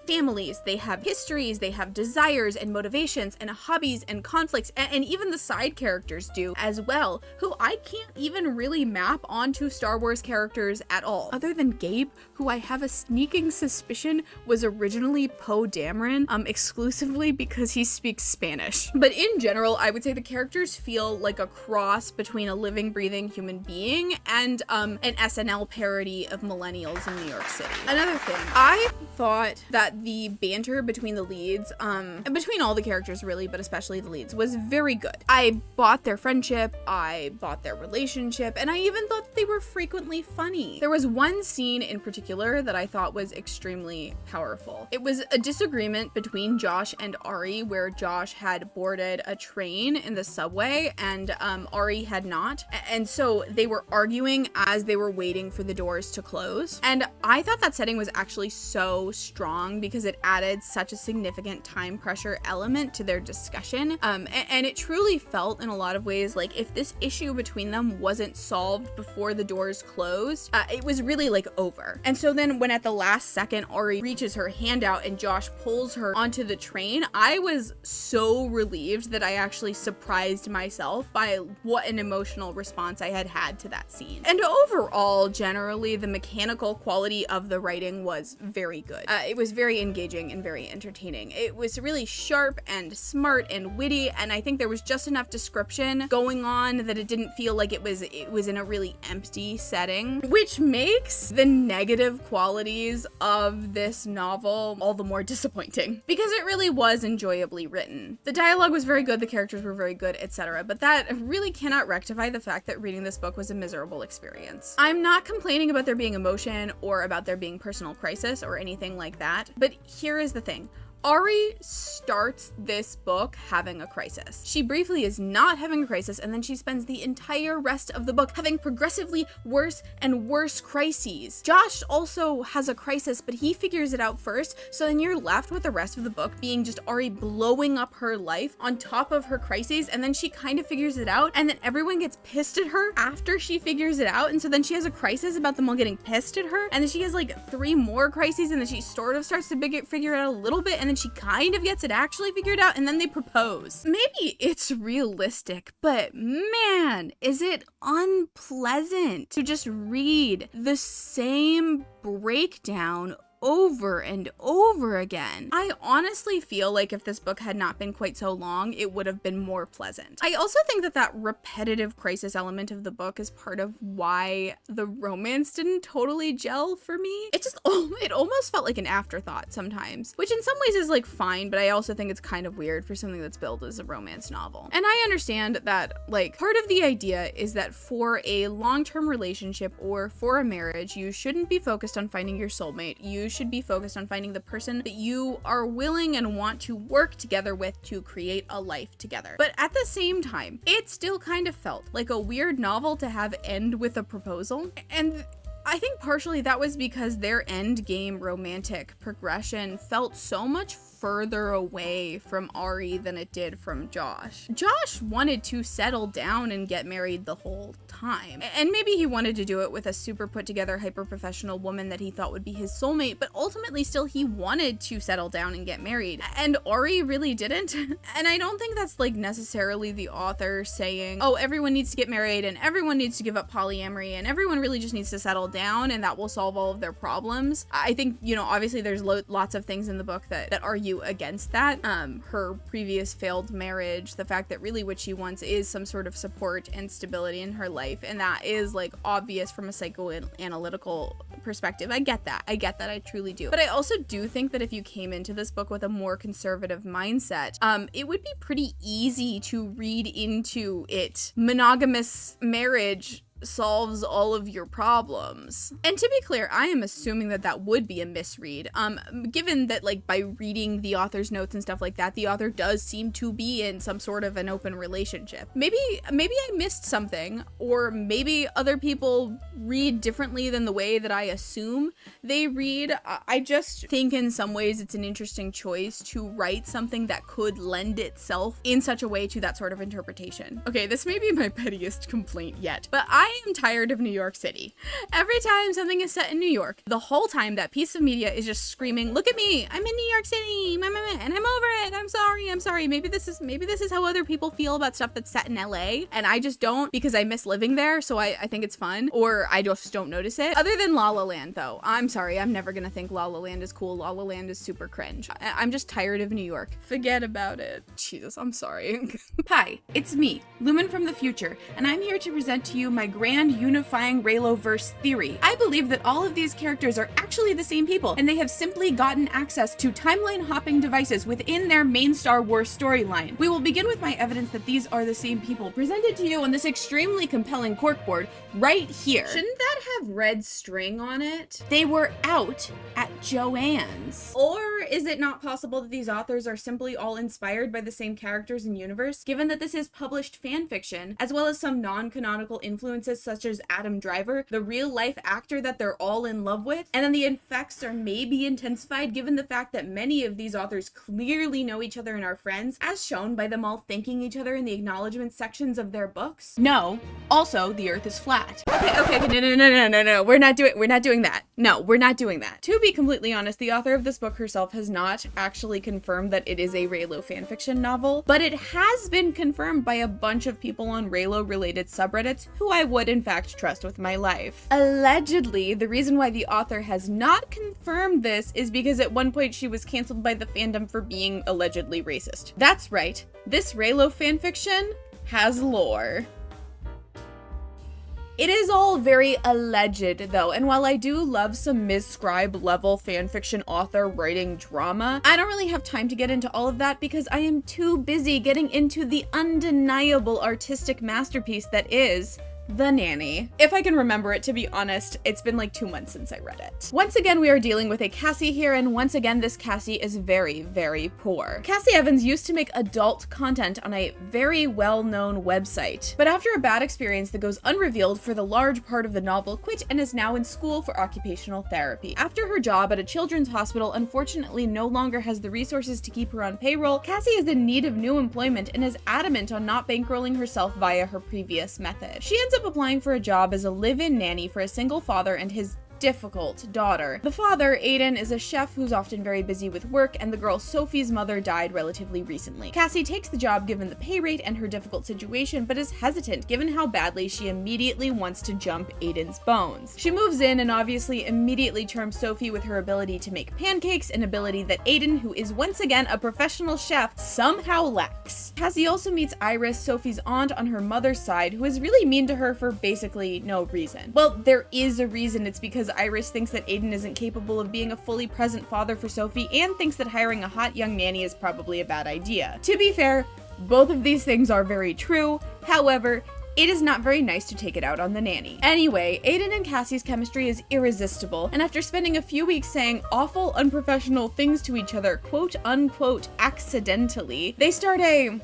families, they have histories, they have desires and motivations and hobbies and conflicts, and even the side characters do as well, who I can't even really map onto Star Wars characters at all, other than Gabe, who I have a sneaking suspicion was originally Poe Dameron, exclusively because he speaks Spanish. But in general, I would say the characters feel like a cross between a living, breathing human being and an SNL parody of millennials in New York City. Another thing, I thought that the banter between the leads, and between all the characters really, but especially the leads, was very good. I bought their friendship, I bought their relationship, and I even thought they were frequently funny. There was one scene in particular that I thought was extremely powerful. It was a disagreement between Josh and Ari where Josh had boarded a train in the subway and Ari had not. And so they were arguing as they were waiting for the doors to close. And I thought that setting was actually so strong because it added such a significant time pressure element to their discussion. And it truly felt in a lot of ways like if this issue between them wasn't solved before the doors closed, it was really like over. And so then when at the last second Ari reaches her hand out and Josh pulls her onto the train, I was so relieved that I actually surprised myself by what an emotional response I had to that scene. And overall, generally, the mechanical quality of the writing was very good. It was very engaging and very entertaining. It was really sharp and smart and witty, and I think there was just enough description going on that it didn't feel like it was in a really empty setting, which makes the negative qualities of this novel all the more disappointing because it really was enjoyably written. The dialogue was very good, the characters were very good, etc., but that really cannot rectify the fact that reading this book was a miserable experience. I'm not complaining about there being emotion or about there being personal crisis or anything like that, but here is the thing. Ari starts this book having a crisis. She briefly is not having a crisis, and then she spends the entire rest of the book having progressively worse and worse crises. Josh also has a crisis, but he figures it out first, so then you're left with the rest of the book being just Ari blowing up her life on top of her crises, and then she kind of figures it out, and then everyone gets pissed at her after she figures it out, and so then she has a crisis about them all getting pissed at her, and then she has like 3 more crises, and then she sort of starts to figure it out a little bit, and then she kind of gets it actually figured out, and then they propose. Maybe it's realistic, but man, is it unpleasant to just read the same breakdown over and over again. I honestly feel like if this book had not been quite so long, it would have been more pleasant. I also think that that repetitive crisis element of the book is part of why the romance didn't totally gel for me. It almost felt like an afterthought sometimes, which in some ways is like fine, but I also think it's kind of weird for something that's billed as a romance novel. And I understand that like part of the idea is that for a long-term relationship or for a marriage, you shouldn't be focused on finding your soulmate. You should be focused on finding the person that you are willing and want to work together with to create a life together. But at the same time, it still kind of felt like a weird novel to have end with a proposal. And I think partially that was because their end game romantic progression felt so much further away from Ari than it did from Josh. Josh wanted to settle down and get married the whole time. And maybe he wanted to do it with a super put together, hyper professional woman that he thought would be his soulmate, but ultimately still he wanted to settle down and get married. And Ari really didn't. And I don't think that's like necessarily the author saying, oh, everyone needs to get married and everyone needs to give up polyamory and everyone really just needs to settle down and that will solve all of their problems. I think, you know, obviously there's lots of things in the book that argue against that. Her previous failed marriage, the fact that really what she wants is some sort of support and stability in her life, and that is like obvious from a psychoanalytical perspective. I get that, I truly do. But I also do think that if you came into this book with a more conservative mindset, it would be pretty easy to read into it monogamous marriage solves all of your problems. And to be clear, I am assuming that that would be a misread, given that like by reading the author's notes and stuff like that, the author does seem to be in some sort of an open relationship. Maybe I missed something, or maybe other people read differently than the way that I assume they read. I just think in some ways it's an interesting choice to write something that could lend itself in such a way to that sort of interpretation. Okay, this may be my pettiest complaint yet, but I am tired of New York City. Every time something is set in New York, the whole time that piece of media is just screaming, look at me, I'm in New York City, and I'm over it, I'm sorry. Maybe this is how other people feel about stuff that's set in LA, and I just don't, because I miss living there, so I think it's fun, or I just don't notice it. Other than La La Land, though, I'm sorry, I'm never gonna think La La Land is cool. La La Land is super cringe. I'm just tired of New York. Forget about it. Jesus, I'm sorry. Hi, it's me, Lumen from the future, and I'm here to present to you my grand unifying Reylo-verse theory. I believe that all of these characters are actually the same people, and they have simply gotten access to timeline hopping devices within their main Star Wars storyline. We will begin with my evidence that these are the same people, presented to you on this extremely compelling corkboard right here. Shouldn't that have red string on it? They were out at Joanne's. Or is it not possible that these authors are simply all inspired by the same characters and universe, given that this is published fanfiction, as well as some non-canonical influences such as Adam Driver, the real-life actor that they're all in love with, and then the effects are maybe intensified given the fact that many of these authors clearly know each other and are friends, as shown by them all thanking each other in the acknowledgement sections of their books? No. Also, the Earth is flat. Okay, no, we're not doing that. No, we're not doing that. To be completely honest, the author of this book herself has not actually confirmed that it is a Reylo fanfiction novel, but it has been confirmed by a bunch of people on Reylo-related subreddits who I would in fact trust with my life. Allegedly, the reason why the author has not confirmed this is because at one point she was canceled by the fandom for being allegedly racist. That's right, this Reylo fanfiction has lore. It is all very alleged though, and while I do love some Ms. Scribe level fanfiction author writing drama, I don't really have time to get into all of that because I am too busy getting into the undeniable artistic masterpiece that is The Nanny. If I can remember it, to be honest, it's been like 2 months since I read it. Once again, we are dealing with a Cassie here, and once again, this Cassie is very, very poor. Cassie Evans used to make adult content on a very well-known website, but after a bad experience that goes unrevealed for the large part of the novel, quit and is now in school for occupational therapy. After her job at a children's hospital unfortunately no longer has the resources to keep her on payroll, Cassie is in need of new employment and is adamant on not bankrolling herself via her previous method. She ends up applying for a job as a live-in nanny for a single father and his difficult daughter. The father, Aiden, is a chef who's often very busy with work, and the girl Sophie's mother died relatively recently. Cassie takes the job given the pay rate and her difficult situation, but is hesitant given how badly she immediately wants to jump Aiden's bones. She moves in and obviously immediately charms Sophie with her ability to make pancakes, an ability that Aiden, who is once again a professional chef, somehow lacks. Cassie also meets Iris, Sophie's aunt on her mother's side, who is really mean to her for basically no reason. Well, there is a reason. It's because Iris thinks that Aiden isn't capable of being a fully present father for Sophie and thinks that hiring a hot young nanny is probably a bad idea. To be fair, both of these things are very true. However, it is not very nice to take it out on the nanny. Anyway, Aiden and Cassie's chemistry is irresistible, and after spending a few weeks saying awful, unprofessional things to each other, quote unquote, accidentally, they start a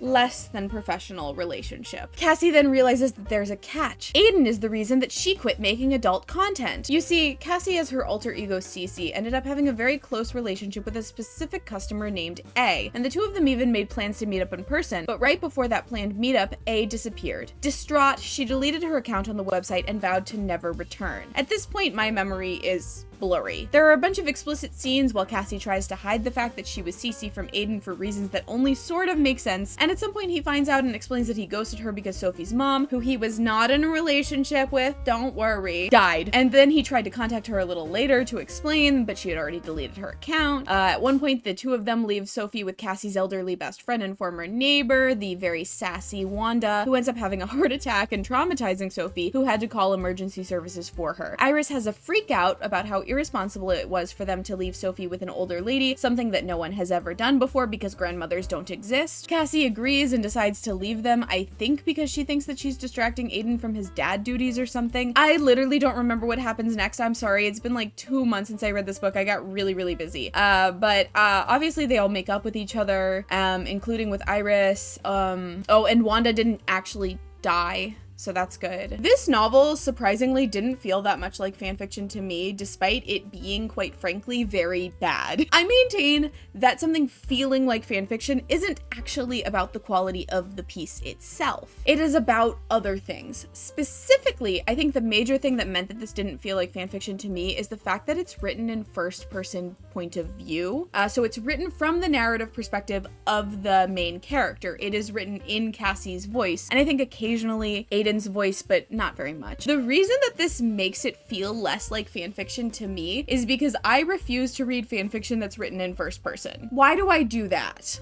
less than professional relationship. Cassie then realizes that there's a catch. Aiden is the reason that she quit making adult content. You see, Cassie as her alter ego Cece ended up having a very close relationship with a specific customer named A, and the two of them even made plans to meet up in person, but right before that planned meetup, A disappeared. Distraught, she deleted her account on the website and vowed to never return. At this point, my memory is blurry. There are a bunch of explicit scenes while Cassie tries to hide the fact that she was Cece from Aiden for reasons that only sort of make sense, and at some point he finds out and explains that he ghosted her because Sophie's mom, who he was not in a relationship with, don't worry, died. And then he tried to contact her a little later to explain, but she had already deleted her account. At one point, the two of them leave Sophie with Cassie's elderly best friend and former neighbor, the very sassy Wanda, who ends up having a heart attack and traumatizing Sophie, who had to call emergency services for her. Iris has a freak out about how irresponsible it was for them to leave Sophie with an older lady, something that no one has ever done before because grandmothers don't exist. Cassie agrees and decides to leave them, I think because she thinks that she's distracting Aiden from his dad duties or something. I literally don't remember what happens next. I'm sorry. It's been like 2 months since I read this book. I got really, really busy. But obviously they all make up with each other, including with Iris. Oh, and Wanda didn't actually die, so that's good. This novel surprisingly didn't feel that much like fanfiction to me, despite it being, quite frankly, very bad. I maintain that something feeling like fanfiction isn't actually about the quality of the piece itself. It is about other things. Specifically, I think the major thing that meant that this didn't feel like fanfiction to me is the fact that it's written in first-person point of view. So it's written from the narrative perspective of the main character. It is written in Cassie's voice, and I think occasionally Aiden's voice, but not very much. The reason that this makes it feel less like fanfiction to me is because I refuse to read fanfiction that's written in first person. Why do I do that?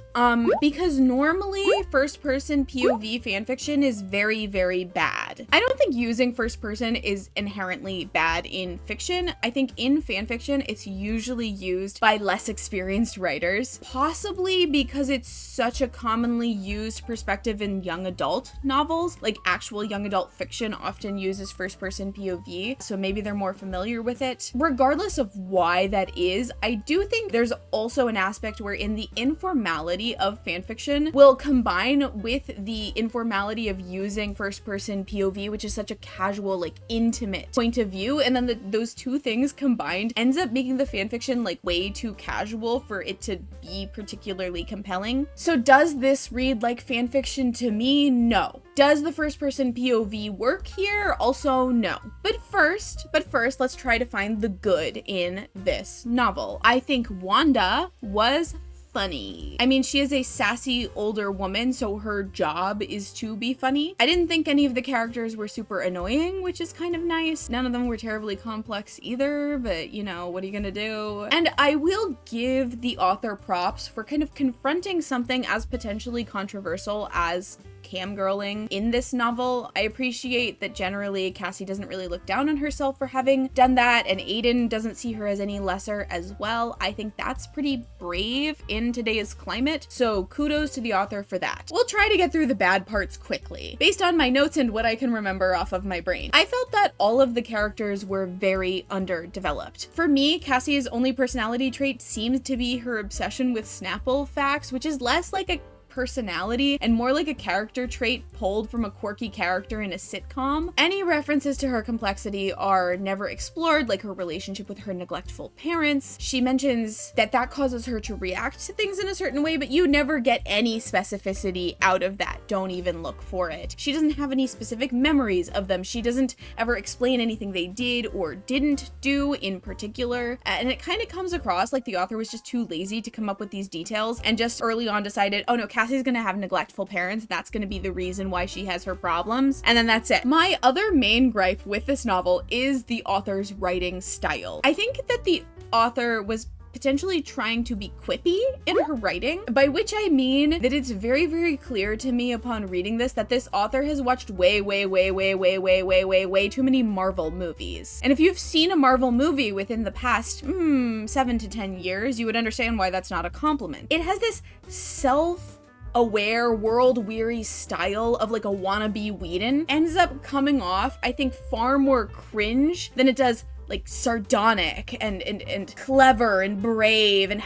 Because normally first person POV fanfiction is very, very bad. I don't think using first person is inherently bad in fiction. I think in fanfiction, it's usually used by less experienced writers, possibly because it's such a commonly used perspective in young adult novels, like actual young adult fiction often uses first-person POV, so maybe they're more familiar with it. Regardless of why that is, I do think there's also an aspect wherein the informality of fanfiction will combine with the informality of using first-person POV, which is such a casual, like, intimate point of view, and then those two things combined ends up making the fanfiction, like, way too casual for it to be particularly compelling. So does this read like fanfiction to me? No. Does the first-person POV work here? Also, no. But first, let's try to find the good in this novel. I think Wanda was funny. I mean, she is a sassy older woman, so her job is to be funny. I didn't think any of the characters were super annoying, which is kind of nice. None of them were terribly complex either, but you know, what are you gonna do? And I will give the author props for kind of confronting something as potentially controversial as camgirling in this novel. I appreciate that generally Cassie doesn't really look down on herself for having done that, and Aiden doesn't see her as any lesser as well. I think that's pretty brave in today's climate, so kudos to the author for that. We'll try to get through the bad parts quickly, based on my notes and what I can remember off of my brain. I felt that all of the characters were very underdeveloped. For me, Cassie's only personality trait seems to be her obsession with Snapple facts, which is less like a personality and more like a character trait pulled from a quirky character in a sitcom. Any references to her complexity are never explored, like her relationship with her neglectful parents. She mentions that that causes her to react to things in a certain way, but you never get any specificity out of that. Don't even look for it. She doesn't have any specific memories of them. She doesn't ever explain anything they did or didn't do in particular, and it kind of comes across like the author was just too lazy to come up with these details and just early on decided, oh no, Cassie's gonna have neglectful parents. That's gonna be the reason why she has her problems. And then that's it. My other main gripe with this novel is the author's writing style. I think that the author was potentially trying to be quippy in her writing, by which I mean that it's very, very clear to me upon reading this that this author has watched way too many Marvel movies. And if you've seen a Marvel movie within the past 7 to 10 years, you would understand why that's not a compliment. It has this self-aware, world-weary style of like a wannabe Whedon. Ends up coming off, I think, far more cringe than it does like sardonic and clever and brave and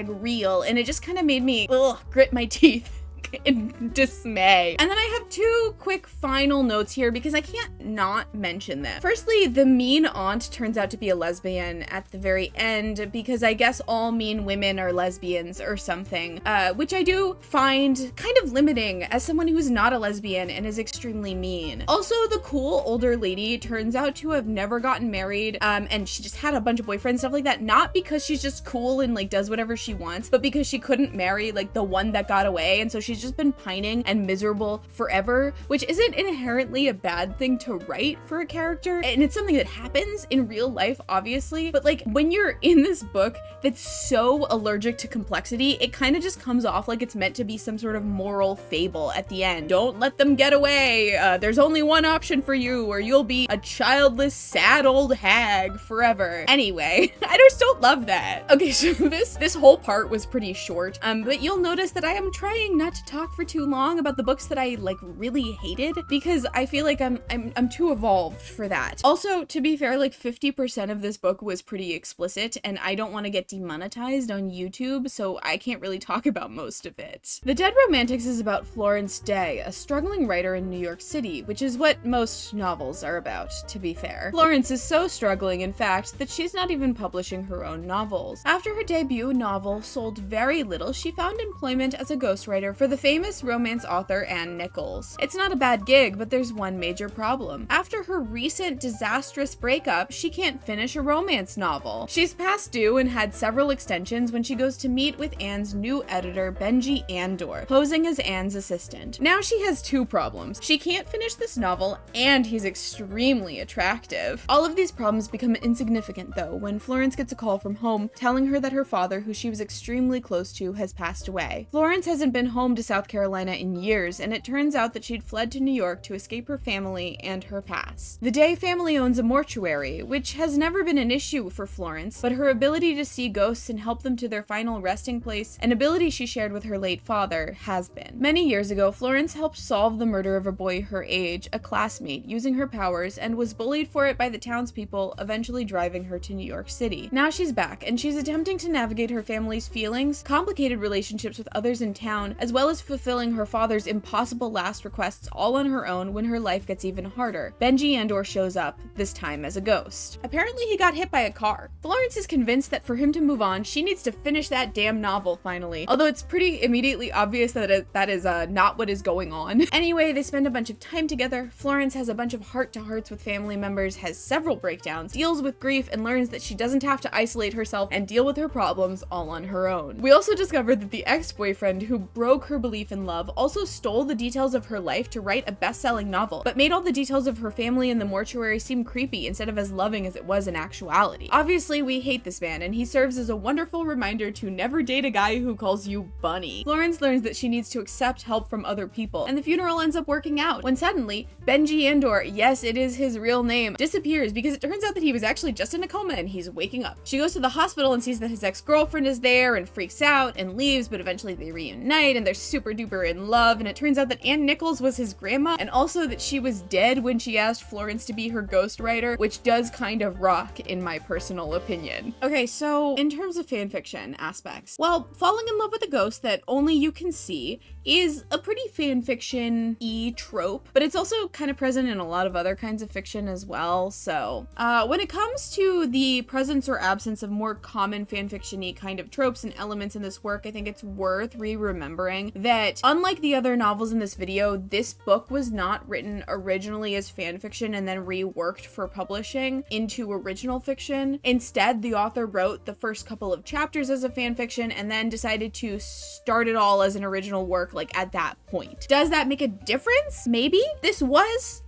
#real, and it just kind of made me grit my teeth in dismay. And then I have two quick final notes here because I can't not mention them. Firstly, the mean aunt turns out to be a lesbian at the very end, because I guess all mean women are lesbians or something, which I do find kind of limiting as someone who's not a lesbian and is extremely mean. Also, the cool older lady turns out to have never gotten married, and she just had a bunch of boyfriends, stuff like that, not because she's just cool and like does whatever she wants, but because she couldn't marry like the one that got away, and so she's just been pining and miserable forever, which isn't inherently a bad thing to write for a character, and it's something that happens in real life, obviously, but like when you're in this book that's so allergic to complexity, it kind of just comes off like it's meant to be some sort of moral fable at the end. Don't let them get away. There's only one option for you, or you'll be a childless, sad old hag forever. Anyway, I just don't love that. Okay, so this whole part was pretty short, but you'll notice that I am trying not to talk for too long about the books that I like really hated, because I feel like I'm too evolved for that. Also, to be fair, like 50% of this book was pretty explicit, and I don't want to get demonetized on YouTube, so I can't really talk about most of it. The Dead Romantics is about Florence Day, a struggling writer in New York City, which is what most novels are about, to be fair. Florence is so struggling, in fact, that she's not even publishing her own novels. After her debut novel sold very little, she found employment as a ghostwriter for the famous romance author Ann Nichols. It's not a bad gig, but there's one major problem. After her recent disastrous breakup, she can't finish a romance novel. She's past due and had several extensions when she goes to meet with Anne's new editor, Benji Andor, posing as Anne's assistant. Now she has two problems. She can't finish this novel, and he's extremely attractive. All of these problems become insignificant, though, when Florence gets a call from home telling her that her father, who she was extremely close to, has passed away. Florence hasn't been home to South Carolina in years, and it turns out that she'd fled to New York to escape her family and her past. The Day family owns a mortuary, which has never been an issue for Florence, but her ability to see ghosts and help them to their final resting place, an ability she shared with her late father, has been. Many years ago, Florence helped solve the murder of a boy her age, a classmate, using her powers, and was bullied for it by the townspeople, eventually driving her to New York City. Now she's back, and she's attempting to navigate her family's feelings, complicated relationships with others in town, as well as fulfilling her father's impossible last requests all on her own when her life gets even harder. Benji Andor shows up, this time as a ghost. Apparently he got hit by a car. Florence is convinced that for him to move on, she needs to finish that damn novel finally, although it's pretty immediately obvious that that is not what is going on. Anyway, they spend a bunch of time together. Florence has a bunch of heart-to-hearts with family members, has several breakdowns, deals with grief, and learns that she doesn't have to isolate herself and deal with her problems all on her own. We also discovered that the ex-boyfriend who broke her belief in love, also stole the details of her life to write a best-selling novel, but made all the details of her family in the mortuary seem creepy instead of as loving as it was in actuality. Obviously, we hate this man, and he serves as a wonderful reminder to never date a guy who calls you Bunny. Florence learns that she needs to accept help from other people, and the funeral ends up working out, when suddenly, Benji Andor, yes, it is his real name, disappears because it turns out that he was actually just in a coma and he's waking up. She goes to the hospital and sees that his ex-girlfriend is there and freaks out and leaves, but eventually they reunite and they're super duper in love, and it turns out that Ann Nichols was his grandma, and also that she was dead when she asked Florence to be her ghostwriter, which does kind of rock in my personal opinion. Okay, so in terms of fanfiction aspects, well, falling in love with a ghost that only you can see is a pretty fanfiction-y trope, but it's also kind of present in a lot of other kinds of fiction as well. So when it comes to the presence or absence of more common fanfiction-y kind of tropes and elements in this work, I think it's worth remembering that unlike the other novels in this video, this book was not written originally as fanfiction and then reworked for publishing into original fiction. Instead, the author wrote the first couple of chapters as a fanfiction and then decided to start it all as an original work like at that point. Does that make a difference? Maybe.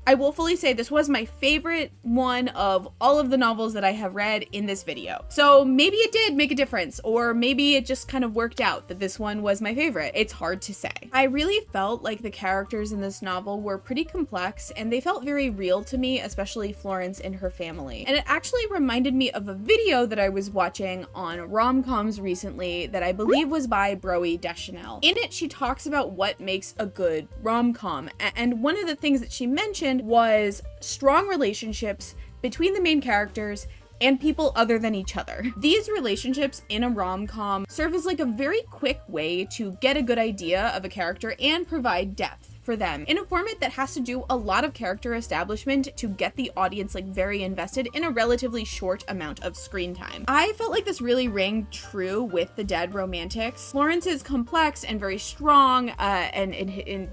I will fully say this was my favorite one of all of the novels that I have read in this video. So maybe it did make a difference, or maybe it just kind of worked out that this one was my favorite. It's hard to say. I really felt like the characters in this novel were pretty complex and they felt very real to me, especially Florence and her family. And it actually reminded me of a video that I was watching on rom-coms recently that I believe was by Broe Deschanel. In it, she talks about what makes a good rom-com, and one of the things that she mentioned was strong relationships between the main characters and people other than each other. These relationships in a rom-com serve as like a very quick way to get a good idea of a character and provide depth for them in a format that has to do a lot of character establishment to get the audience like very invested in a relatively short amount of screen time. I felt like this really rang true with the Dead Romantics. Florence is complex and very strong, and in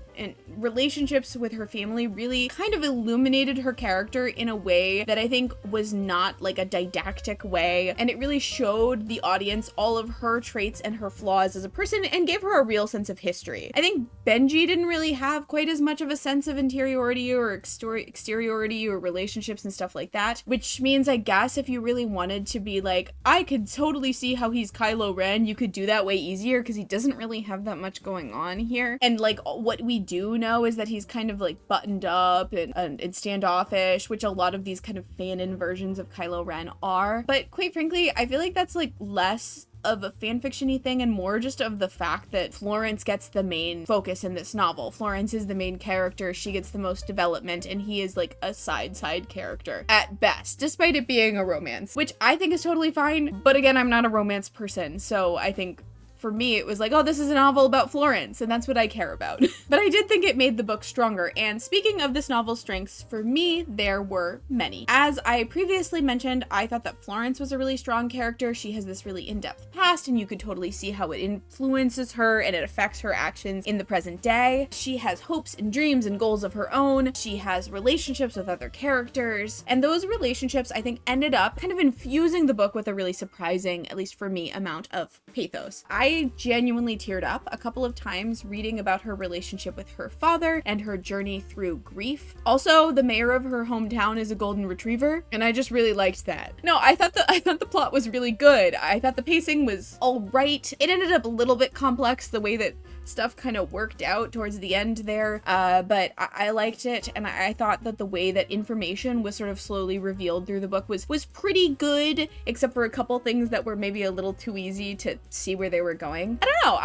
relationships with her family really kind of illuminated her character in a way that I think was not like a didactic way, and it really showed the audience all of her traits and her flaws as a person and gave her a real sense of history. I think Benji didn't really have quite as much of a sense of interiority or exteriority or relationships and stuff like that, which means I guess if you really wanted to be like, I could totally see how he's Kylo Ren, you could do that way easier because he doesn't really have that much going on here. And like what we do know is that he's kind of like buttoned up and standoffish, which a lot of these kind of fanon versions of Kylo Ren are. But quite frankly, I feel like that's like less of a fanfiction-y thing and more just of the fact that Florence gets the main focus in this novel. Florence is the main character, she gets the most development, and he is like a side character at best, despite it being a romance, which I think is totally fine. But again, I'm not a romance person, so I think for me, it was like, oh, this is a novel about Florence, and that's what I care about. But I did think it made the book stronger, and speaking of this novel's strengths, for me, there were many. As I previously mentioned, I thought that Florence was a really strong character. She has this really in-depth past, and you could totally see how it influences her, and it affects her actions in the present day. She has hopes and dreams and goals of her own. She has relationships with other characters, and those relationships, I think, ended up kind of infusing the book with a really surprising, at least for me, amount of pathos. I genuinely teared up a couple of times reading about her relationship with her father and her journey through grief. Also, the mayor of her hometown is a golden retriever, and I just really liked that. No, I thought the plot was really good. I thought the pacing was all right. It ended up a little bit complex, the way that stuff kind of worked out towards the end there, but I liked it, and I thought that the way that information was sort of slowly revealed through the book was pretty good, except for a couple things that were maybe a little too easy to see where they were going. I don't know,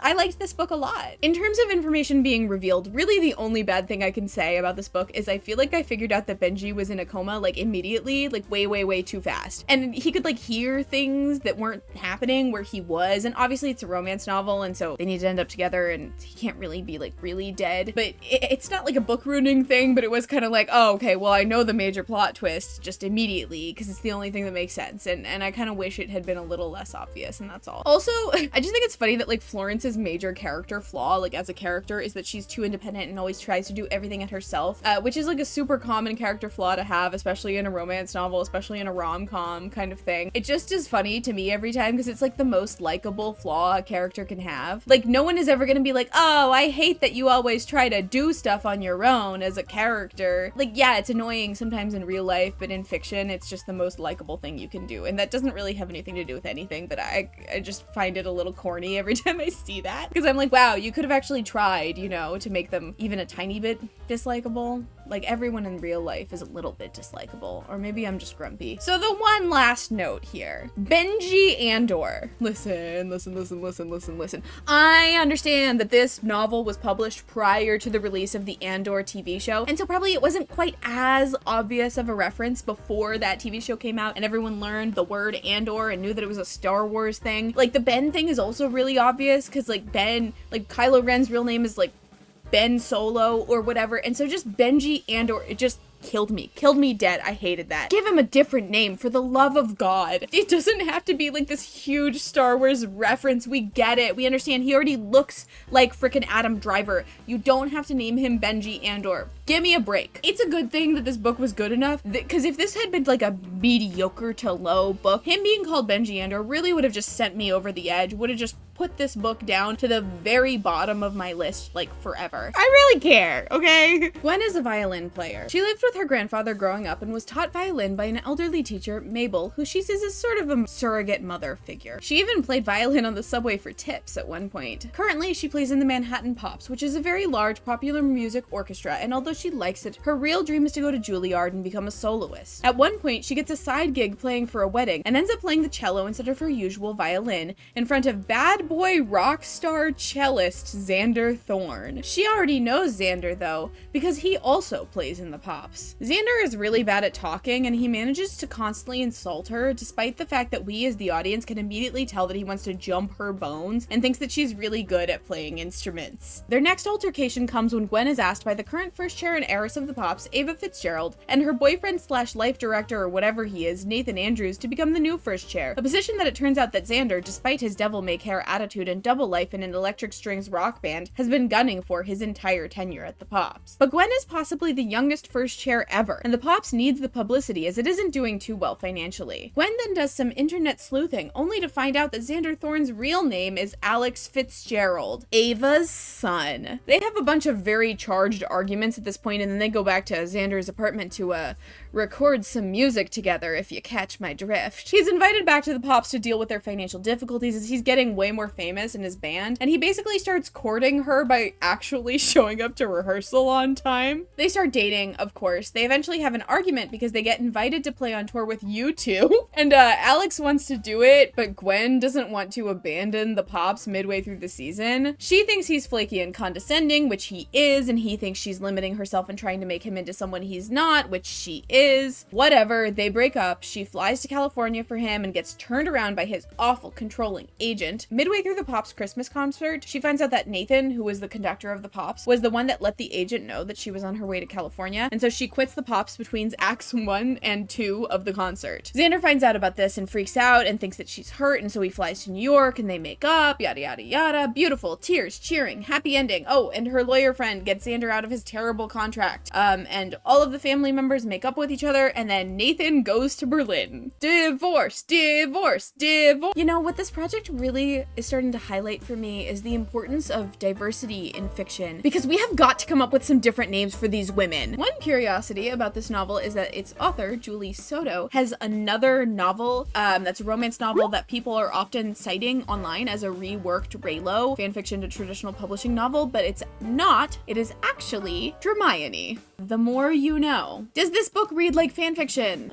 I liked this book a lot. In terms of information being revealed, really the only bad thing I can say about this book is I feel like I figured out that Benji was in a coma like immediately, like way too fast, and he could like hear things that weren't happening where he was, and obviously it's a romance novel, and so they need to end up together, and he can't really be like really dead, but it's not like a book ruining thing, but it was kind of like, oh, okay, well, I know the major plot twist just immediately because it's the only thing that makes sense, and I kind of wish it had been a little less obvious, and that's all. Also, I just think it's funny that like Florence's major character flaw, like as a character, is that she's too independent and always tries to do everything at herself, which is like a super common character flaw to have, especially in a romance novel, especially in a rom-com kind of thing. It just is funny to me every time because it's like the most likable flaw a character can have. Like no one is ever gonna be like, oh, I hate that you always try to do stuff on your own as a character. Like, yeah, it's annoying sometimes in real life, but in fiction, it's just the most likable thing you can do. And that doesn't really have anything to do with anything, but I just find it a little corny every time I see that. Because I'm like, wow, you could have actually tried, you know, to make them even a tiny bit dislikable. Like, everyone in real life is a little bit dislikable, or maybe I'm just grumpy. So the one last note here, Benji Andor. Listen. I understand that this novel was published prior to the release of the Andor TV show, and so probably it wasn't quite as obvious of a reference before that TV show came out and everyone learned the word Andor and knew that it was a Star Wars thing. Like, the Ben thing is also really obvious, because like Kylo Ren's real name is like Ben Solo or whatever, and so just Benji Andor, it just killed me dead. I hated that. Give him a different name, for the love of God. It doesn't have to be like this huge Star Wars reference. We get it. We understand he already looks like frickin' Adam Driver. You don't have to name him Benji Andor. Give me a break. It's a good thing that this book was good enough, because if this had been like a mediocre to low book, him being called Benji Andor really would have just sent me over the edge, would have just put this book down to the very bottom of my list, like, forever. I really care, okay? Gwen is a violin player. She lived with her grandfather growing up and was taught violin by an elderly teacher, Mabel, who she sees as sort of a surrogate mother figure. She even played violin on the subway for tips at one point. Currently, she plays in the Manhattan Pops, which is a very large popular music orchestra, and although she likes it, her real dream is to go to Juilliard and become a soloist. At one point, she gets a side gig playing for a wedding and ends up playing the cello instead of her usual violin in front of bad boy rock star cellist Xander Thorne. She already knows Xander though, because he also plays in the Pops. Xander is really bad at talking, and he manages to constantly insult her, despite the fact that we as the audience can immediately tell that he wants to jump her bones and thinks that she's really good at playing instruments. Their next altercation comes when Gwen is asked by the current first chair and heiress of the Pops, Ava Fitzgerald, and her boyfriend slash life director or whatever he is, Nathan Andrews, to become the new first chair, a position that it turns out that Xander, despite his devil-may-care attitude and double life in an electric strings rock band, has been gunning for his entire tenure at the Pops. But Gwen is possibly the youngest first chair ever, and the Pops needs the publicity as it isn't doing too well financially. Gwen then does some internet sleuthing, only to find out that Xander Thorne's real name is Alex Fitzgerald, Ava's son. They have a bunch of very charged arguments at this point, and then they go back to Xander's apartment to record some music together, if you catch my drift. He's invited back to the Pops to deal with their financial difficulties as he's getting way more famous in his band, and he basically starts courting her by actually showing up to rehearsal on time. They start dating, of course. They eventually have an argument because they get invited to play on tour with U2, and Alex wants to do it, but Gwen doesn't want to abandon the Pops midway through the season. She thinks he's flaky and condescending, which he is, and he thinks she's limiting herself and trying to make him into someone he's not, which she is. Whatever, they break up. She flies to California for him and gets turned around by his awful, controlling agent. Midway through the Pops Christmas concert, she finds out that Nathan, who was the conductor of the Pops, was the one that let the agent know that she was on her way to California, and so she quits the Pops between acts 1 and 2 of the concert. Xander finds out about this and freaks out and thinks that she's hurt, and so he flies to New York and they make up, yada yada yada. Beautiful, tears, cheering, happy ending. Oh, and her lawyer friend gets Xander out of his terrible contract. And all of the family members make up with each other, and then Nathan goes to Berlin. Divorce, divorce, divorce. You know, what this project really is starting to highlight for me is the importance of diversity in fiction, because we have got to come up with some different names for these women. One curiosity about this novel is that its author, Julie Soto, has another novel that's a romance novel that people are often citing online as a reworked Reylo fanfiction to traditional publishing novel, but it's not. It is actually Hermione. The more you know. Does this book read like fanfiction?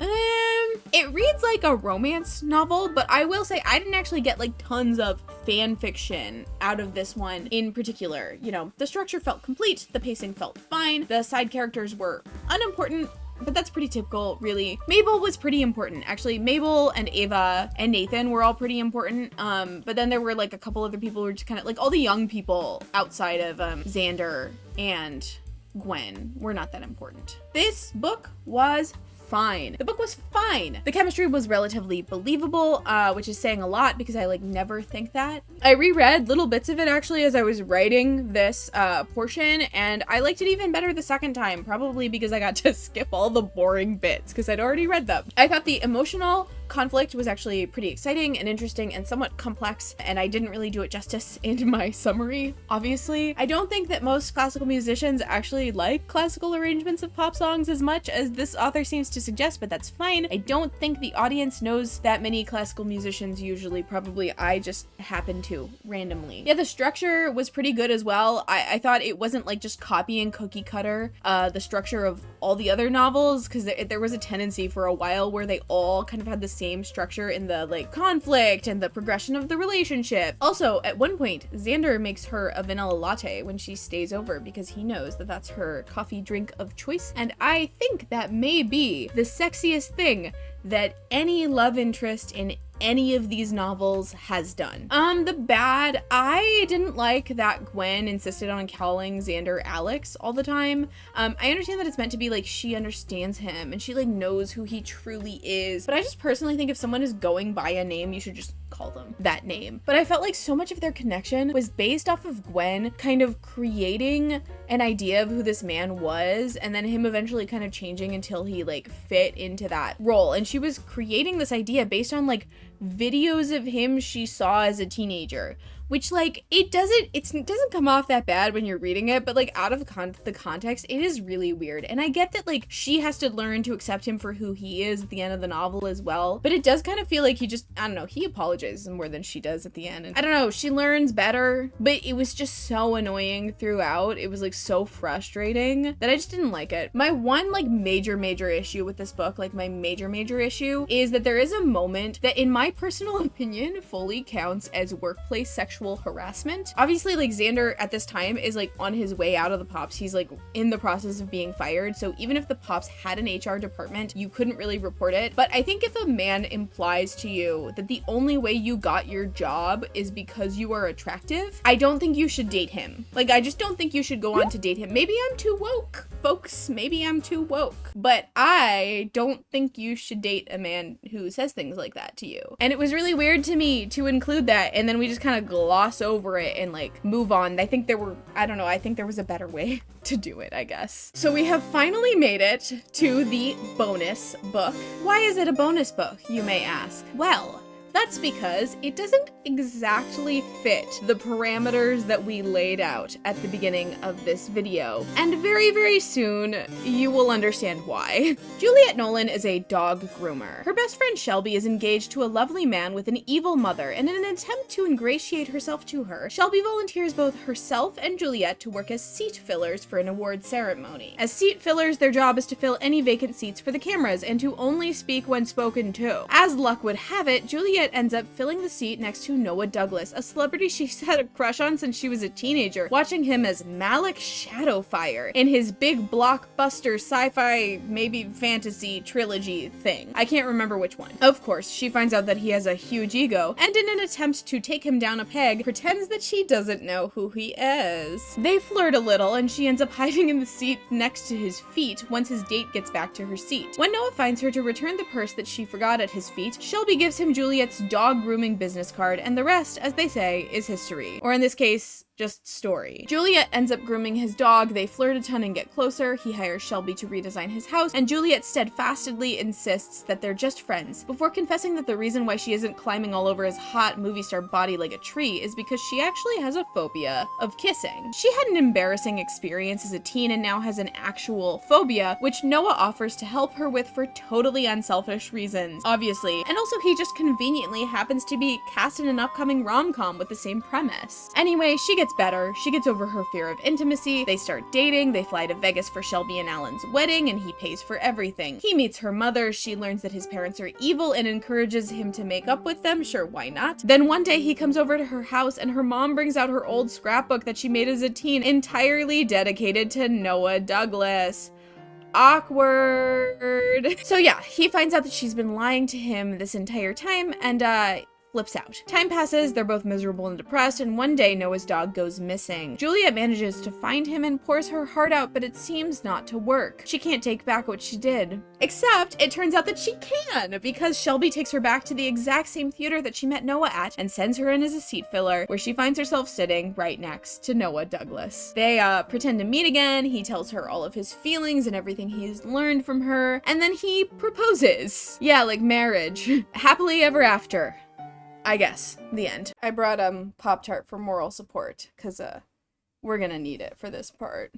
It reads like a romance novel, but I will say I didn't actually get like tons of fanfiction out of this one in particular. You know, the structure felt complete, the pacing felt fine, the side characters were unimportant, but that's pretty typical, really. Mabel was pretty important. Actually, Mabel and Ava and Nathan were all pretty important. But then there were like a couple other people who were just kind of like all the young people outside of Xander and Gwen were not that important. This book was fine. The book was fine. The chemistry was relatively believable, which is saying a lot because I like never think that. I reread little bits of it actually as I was writing this portion, and I liked it even better the second time, probably because I got to skip all the boring bits because I'd already read them. I thought the emotional conflict was actually pretty exciting and interesting and somewhat complex, and I didn't really do it justice in my summary, obviously. I don't think that most classical musicians actually like classical arrangements of pop songs as much as this author seems to suggest, but that's fine. I don't think the audience knows that many classical musicians usually. Probably I just happen to randomly. Yeah, the structure was pretty good as well. I thought it wasn't like just copying cookie cutter the structure of all the other novels, because there was a tendency for a while where they all kind of had the same structure in the like conflict and the progression of the relationship. Also, at one point, Xander makes her a vanilla latte when she stays over because he knows that that's her coffee drink of choice, and I think that may be the sexiest thing that any love interest in any of these novels has done. The bad, I didn't like that Gwen insisted on calling Xander Alex all the time. I understand that it's meant to be like she understands him and she like knows who he truly is, but I just personally think if someone is going by a name, you should just call them that name. But I felt like so much of their connection was based off of Gwen kind of creating an idea of who this man was, and then him eventually kind of changing until he like fit into that role. And she was creating this idea based on like videos of him she saw as a teenager, which like it doesn't come off that bad when you're reading it, but like out of the context, it is really weird. And I get that like she has to learn to accept him for who he is at the end of the novel as well, but it does kind of feel like he just, I don't know, he apologizes more than she does at the end. And I don't know, she learns better, but it was just so annoying throughout. It was like so frustrating that I just didn't like it. My one like major issue with this book, like my major issue, is that there is a moment that in my personal opinion fully counts as workplace sexual harassment. Obviously, like Xander at this time is like on his way out of the Pops. He's like in the process of being fired. So even if the Pops had an HR department, you couldn't really report it. But I think if a man implies to you that the only way you got your job is because you are attractive, I don't think you should date him. Like, I just don't think you should go on to date him. Maybe I'm too woke, folks. Maybe I'm too woke. But I don't think you should date a man who says things like that to you. And it was really weird to me to include that, and then we just kind of gloss over it and like move on. I think there was a better way to do it, I guess. So we have finally made it to the bonus book. Why is it a bonus book, you may ask? Well, that's because it doesn't exactly fit the parameters that we laid out at the beginning of this video. And very soon, you will understand why. Juliet Nolan is a dog groomer. Her best friend Shelby is engaged to a lovely man with an evil mother, and in an attempt to ingratiate herself to her, Shelby volunteers both herself and Juliet to work as seat fillers for an award ceremony. As seat fillers, their job is to fill any vacant seats for the cameras and to only speak when spoken to. As luck would have it, Juliet ends up filling the seat next to Noah Douglas, a celebrity she's had a crush on since she was a teenager, watching him as Malik Shadowfire in his big blockbuster sci-fi, maybe fantasy trilogy thing. I can't remember which one. Of course, she finds out that he has a huge ego, and in an attempt to take him down a peg, pretends that she doesn't know who he is. They flirt a little, and she ends up hiding in the seat next to his feet once his date gets back to her seat. When Noah finds her to return the purse that she forgot at his feet, Shelby gives him Juliet's dog grooming business card, and the rest, as they say, is history. Or in this case, just story. Juliet ends up grooming his dog, they flirt a ton and get closer, he hires Shelby to redesign his house, and Juliet steadfastly insists that they're just friends, before confessing that the reason why she isn't climbing all over his hot movie star body like a tree is because she actually has a phobia of kissing. She had an embarrassing experience as a teen and now has an actual phobia, which Noah offers to help her with for totally unselfish reasons, obviously, and also he just conveniently happens to be cast in an upcoming rom-com with the same premise. Anyway, she gets better, she gets over her fear of intimacy, they start dating, they fly to Vegas for Shelby and Alan's wedding, and he pays for everything. He meets her mother, she learns that his parents are evil and encourages him to make up with them, sure, why not? Then one day he comes over to her house and her mom brings out her old scrapbook that she made as a teen, entirely dedicated to Noah Douglas. Awkward. So yeah, he finds out that she's been lying to him this entire time and flips out. Time passes, they're both miserable and depressed, and one day Noah's dog goes missing. Juliet manages to find him and pours her heart out, but it seems not to work. She can't take back what she did. Except, it turns out that she can, because Shelby takes her back to the exact same theater that she met Noah at and sends her in as a seat filler, where she finds herself sitting right next to Noah Douglas. They pretend to meet again, he tells her all of his feelings and everything he's learned from her, and then he proposes. Yeah, like marriage. Happily ever after. I guess. The end. I brought Pop-Tart for moral support, because we're gonna need it for this part.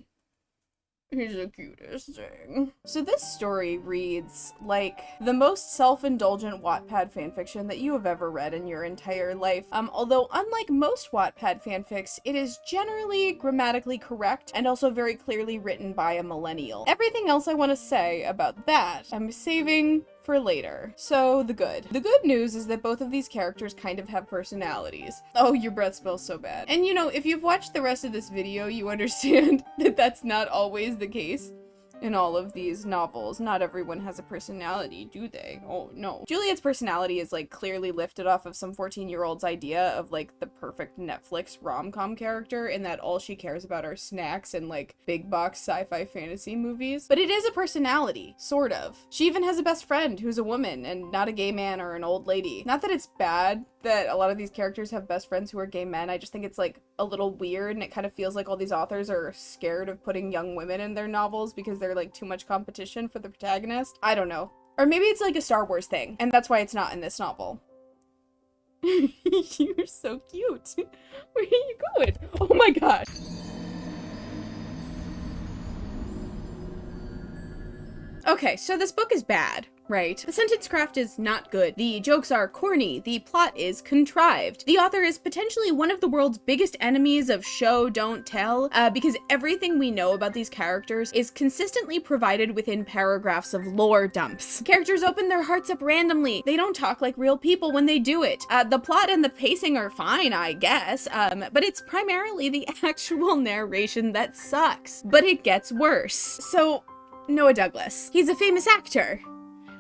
He's the cutest thing. So this story reads like the most self-indulgent Wattpad fanfiction that you have ever read in your entire life. Although unlike most Wattpad fanfics, it is generally grammatically correct and also very clearly written by a millennial. Everything else I want to say about that, I'm saving for later. So the good. The good news is that both of these characters kind of have personalities. Oh, your breath smells so bad. And you know, if you've watched the rest of this video, you understand that that's not always the case. In all of these novels, not everyone has a personality, do they? Oh, no. Juliet's personality is, like, clearly lifted off of some 14-year-old's idea of, like, the perfect Netflix rom-com character, in that all she cares about are snacks and, like, big box sci-fi fantasy movies. But it is a personality, sort of. She even has a best friend who's a woman and not a gay man or an old lady. Not that it's bad that a lot of these characters have best friends who are gay men, I just think it's, like, a little weird, and it kind of feels like all these authors are scared of putting young women in their novels because they're like too much competition for the protagonist. I don't know. Or maybe it's like a Star Wars thing, and that's why it's not in this novel. You're so cute. Where are you going? Oh my gosh. Okay, so this book is bad, right? The sentence craft is not good. The jokes are corny. The plot is contrived. The author is potentially one of the world's biggest enemies of show, don't tell, because everything we know about these characters is consistently provided within paragraphs of lore dumps. Characters open their hearts up randomly. They don't talk like real people when they do it. The plot and the pacing are fine, I guess, but it's primarily the actual narration that sucks. But it gets worse. So, Noah Douglas. He's a famous actor.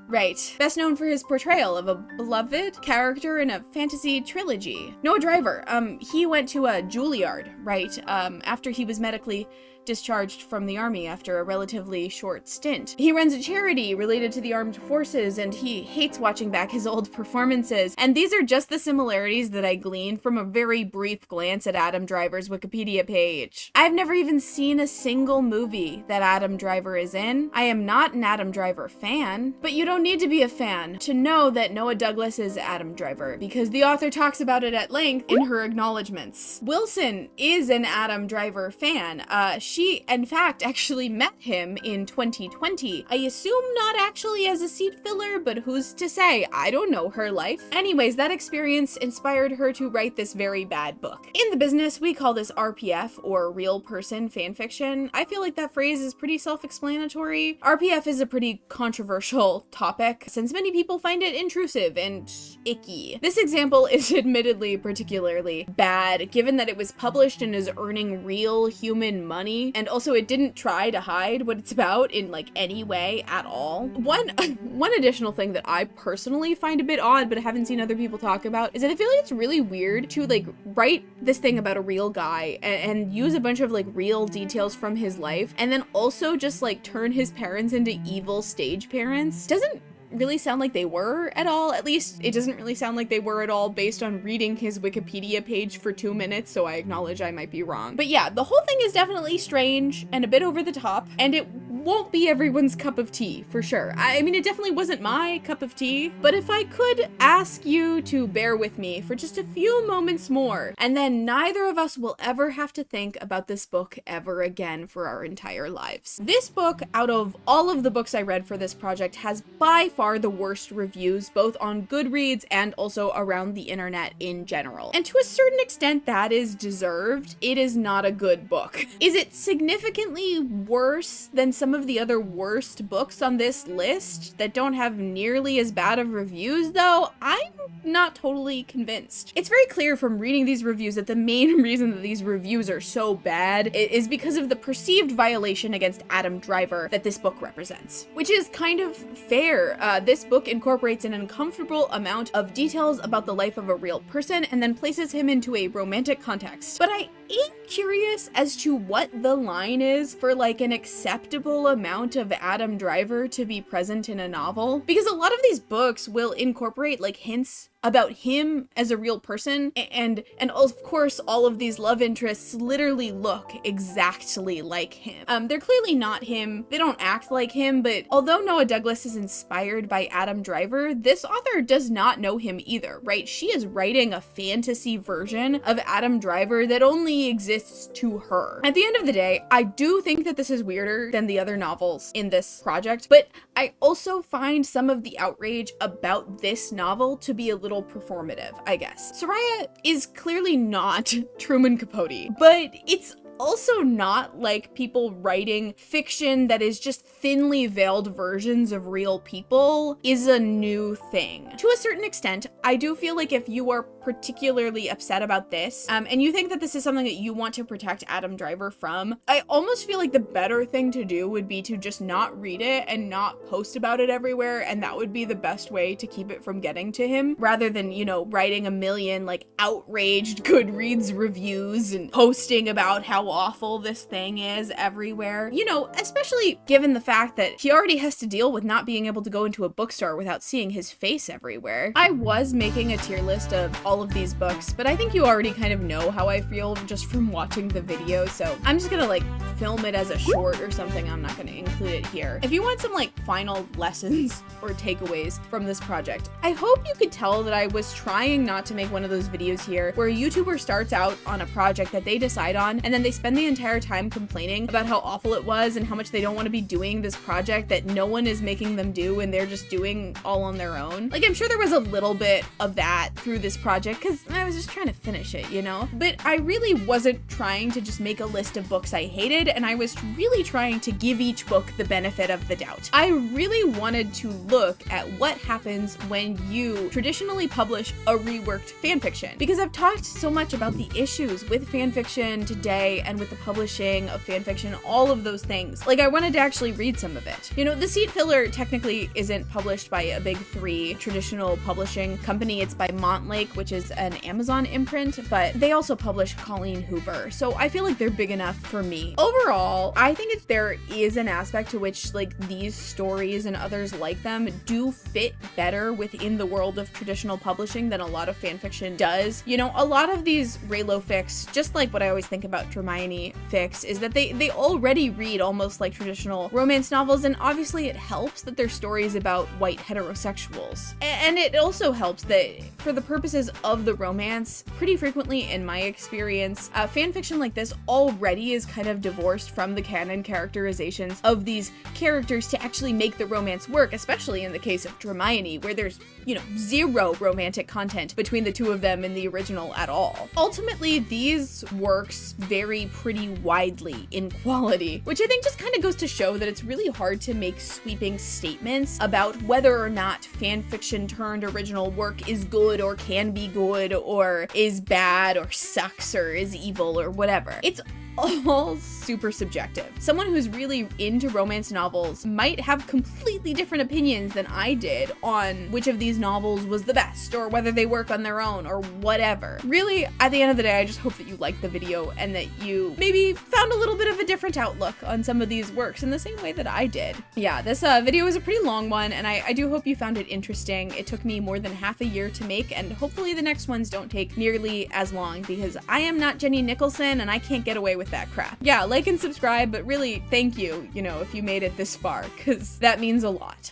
Right. Best known for his portrayal of a beloved character in a fantasy trilogy. Noah Driver. He went to a Juilliard, right? After he was medically discharged from the army after a relatively short stint. He runs a charity related to the armed forces, and he hates watching back his old performances. And these are just the similarities that I gleaned from a very brief glance at Adam Driver's Wikipedia page. I've never even seen a single movie that Adam Driver is in. I am not an Adam Driver fan, but you don't need to be a fan to know that Noah Douglas is Adam Driver, because the author talks about it at length in her acknowledgments. Wilson is an Adam Driver fan. She, in fact, actually met him in 2020. I assume not actually as a seat filler, but who's to say? I don't know her life. Anyways, that experience inspired her to write this very bad book. In the business, we call this RPF, or real person fanfiction. I feel like that phrase is pretty self-explanatory. RPF is a pretty controversial topic, since many people find it intrusive and icky. This example is admittedly particularly bad, given that it was published and is earning real human money, and also it didn't try to hide what it's about in like any way at all. One additional thing that I personally find a bit odd, but I haven't seen other people talk about, is that I feel like it's really weird to like write this thing about a real guy and use a bunch of like real details from his life, and then also just like turn his parents into evil stage parents. Doesn't really sound like they were at all. At least it doesn't really sound like they were at all based on reading his Wikipedia page for 2 minutes, so I acknowledge I might be wrong. But yeah, the whole thing is definitely strange and a bit over the top, and it won't be everyone's cup of tea, for sure. I mean, it definitely wasn't my cup of tea, but if I could ask you to bear with me for just a few moments more, and then neither of us will ever have to think about this book ever again for our entire lives. This book, out of all of the books I read for this project, has by far the worst reviews, both on Goodreads and also around the internet in general. And to a certain extent, that is deserved. It is not a good book. Is it significantly worse than some some of the other worst books on this list that don't have nearly as bad of reviews, though, I'm not totally convinced. It's very clear from reading these reviews that the main reason that these reviews are so bad is because of the perceived violation against Adam Driver that this book represents, which is kind of fair. This book incorporates an uncomfortable amount of details about the life of a real person and then places him into a romantic context. But I am curious as to what the line is for like an acceptable amount of Adam Driver to be present in a novel, because a lot of these books will incorporate like hints about him as a real person, and of course all of these love interests literally look exactly like him. They're clearly not him, they don't act like him, but although Noah Douglas is inspired by Adam Driver, this author does not know him either, right? She is writing a fantasy version of Adam Driver that only exists to her. At the end of the day, I do think that this is weirder than the other novels in this project, but I also find some of the outrage about this novel to be a little performative, I guess. Sariah is clearly not Truman Capote, but it's also not like people writing fiction that is just thinly veiled versions of real people is a new thing. To a certain extent, I do feel like if you are particularly upset about this, and you think that this is something that you want to protect Adam Driver from, I almost feel like the better thing to do would be to just not read it and not post about it everywhere, and that would be the best way to keep it from getting to him, rather than, you know, writing a million like outraged Goodreads reviews and posting about how awful this thing is everywhere. You know, especially given the fact that he already has to deal with not being able to go into a bookstore without seeing his face everywhere. I was making a tier list of all of these books, but I think you already kind of know how I feel just from watching the video, so I'm just gonna like film it as a short or something. I'm not gonna include it here. If you want some like final lessons or takeaways from this project, I hope you could tell that I was trying not to make one of those videos here where a YouTuber starts out on a project that they decide on and then they spend the entire time complaining about how awful it was and how much they don't want to be doing this project that no one is making them do and they're just doing all on their own. Like, I'm sure there was a little bit of that through this project because I was just trying to finish it, you know? But I really wasn't trying to just make a list of books I hated, and I was really trying to give each book the benefit of the doubt. I really wanted to look at what happens when you traditionally publish a reworked fanfiction, because I've talked so much about the issues with fanfiction today and with the publishing of fanfiction, all of those things. Like, I wanted to actually read some of it. You know, The Seed Filler technically isn't published by a big three traditional publishing company. It's by Montlake, which is an Amazon imprint, but they also publish Colleen Hoover, so I feel like they're big enough for me. Overall, I think there is an aspect to which like these stories and others like them do fit better within the world of traditional publishing than a lot of fanfiction does. You know, a lot of these Reylo fics, just like what I always think about Hermione fics, is that they already read almost like traditional romance novels, and obviously it helps that they're stories about white heterosexuals. And it also helps that for the purposes of the romance, pretty frequently in my experience, fanfiction like this already is kind of divorced from the canon characterizations of these characters to actually make the romance work, especially in the case of Hermione, where there's, you know, zero romantic content between the two of them in the original at all. Ultimately, these works vary pretty widely in quality, which I think just kind of goes to show that it's really hard to make sweeping statements about whether or not fanfiction turned original work is good or can be good or is bad or sucks or is evil or whatever. It's all super subjective. Someone who's really into romance novels might have completely different opinions than I did on which of these novels was the best or whether they work on their own or whatever. Really, at the end of the day, I just hope that you liked the video and that you maybe found a little bit of a different outlook on some of these works in the same way that I did. Yeah, this video was a pretty long one, and I do hope you found it interesting. It took me more than half a year to make, and hopefully the next ones don't take nearly as long because I am not Jenny Nicholson and I can't get away with that crap. Yeah, like and subscribe, but really thank you, you know, if you made it this far, because that means a lot.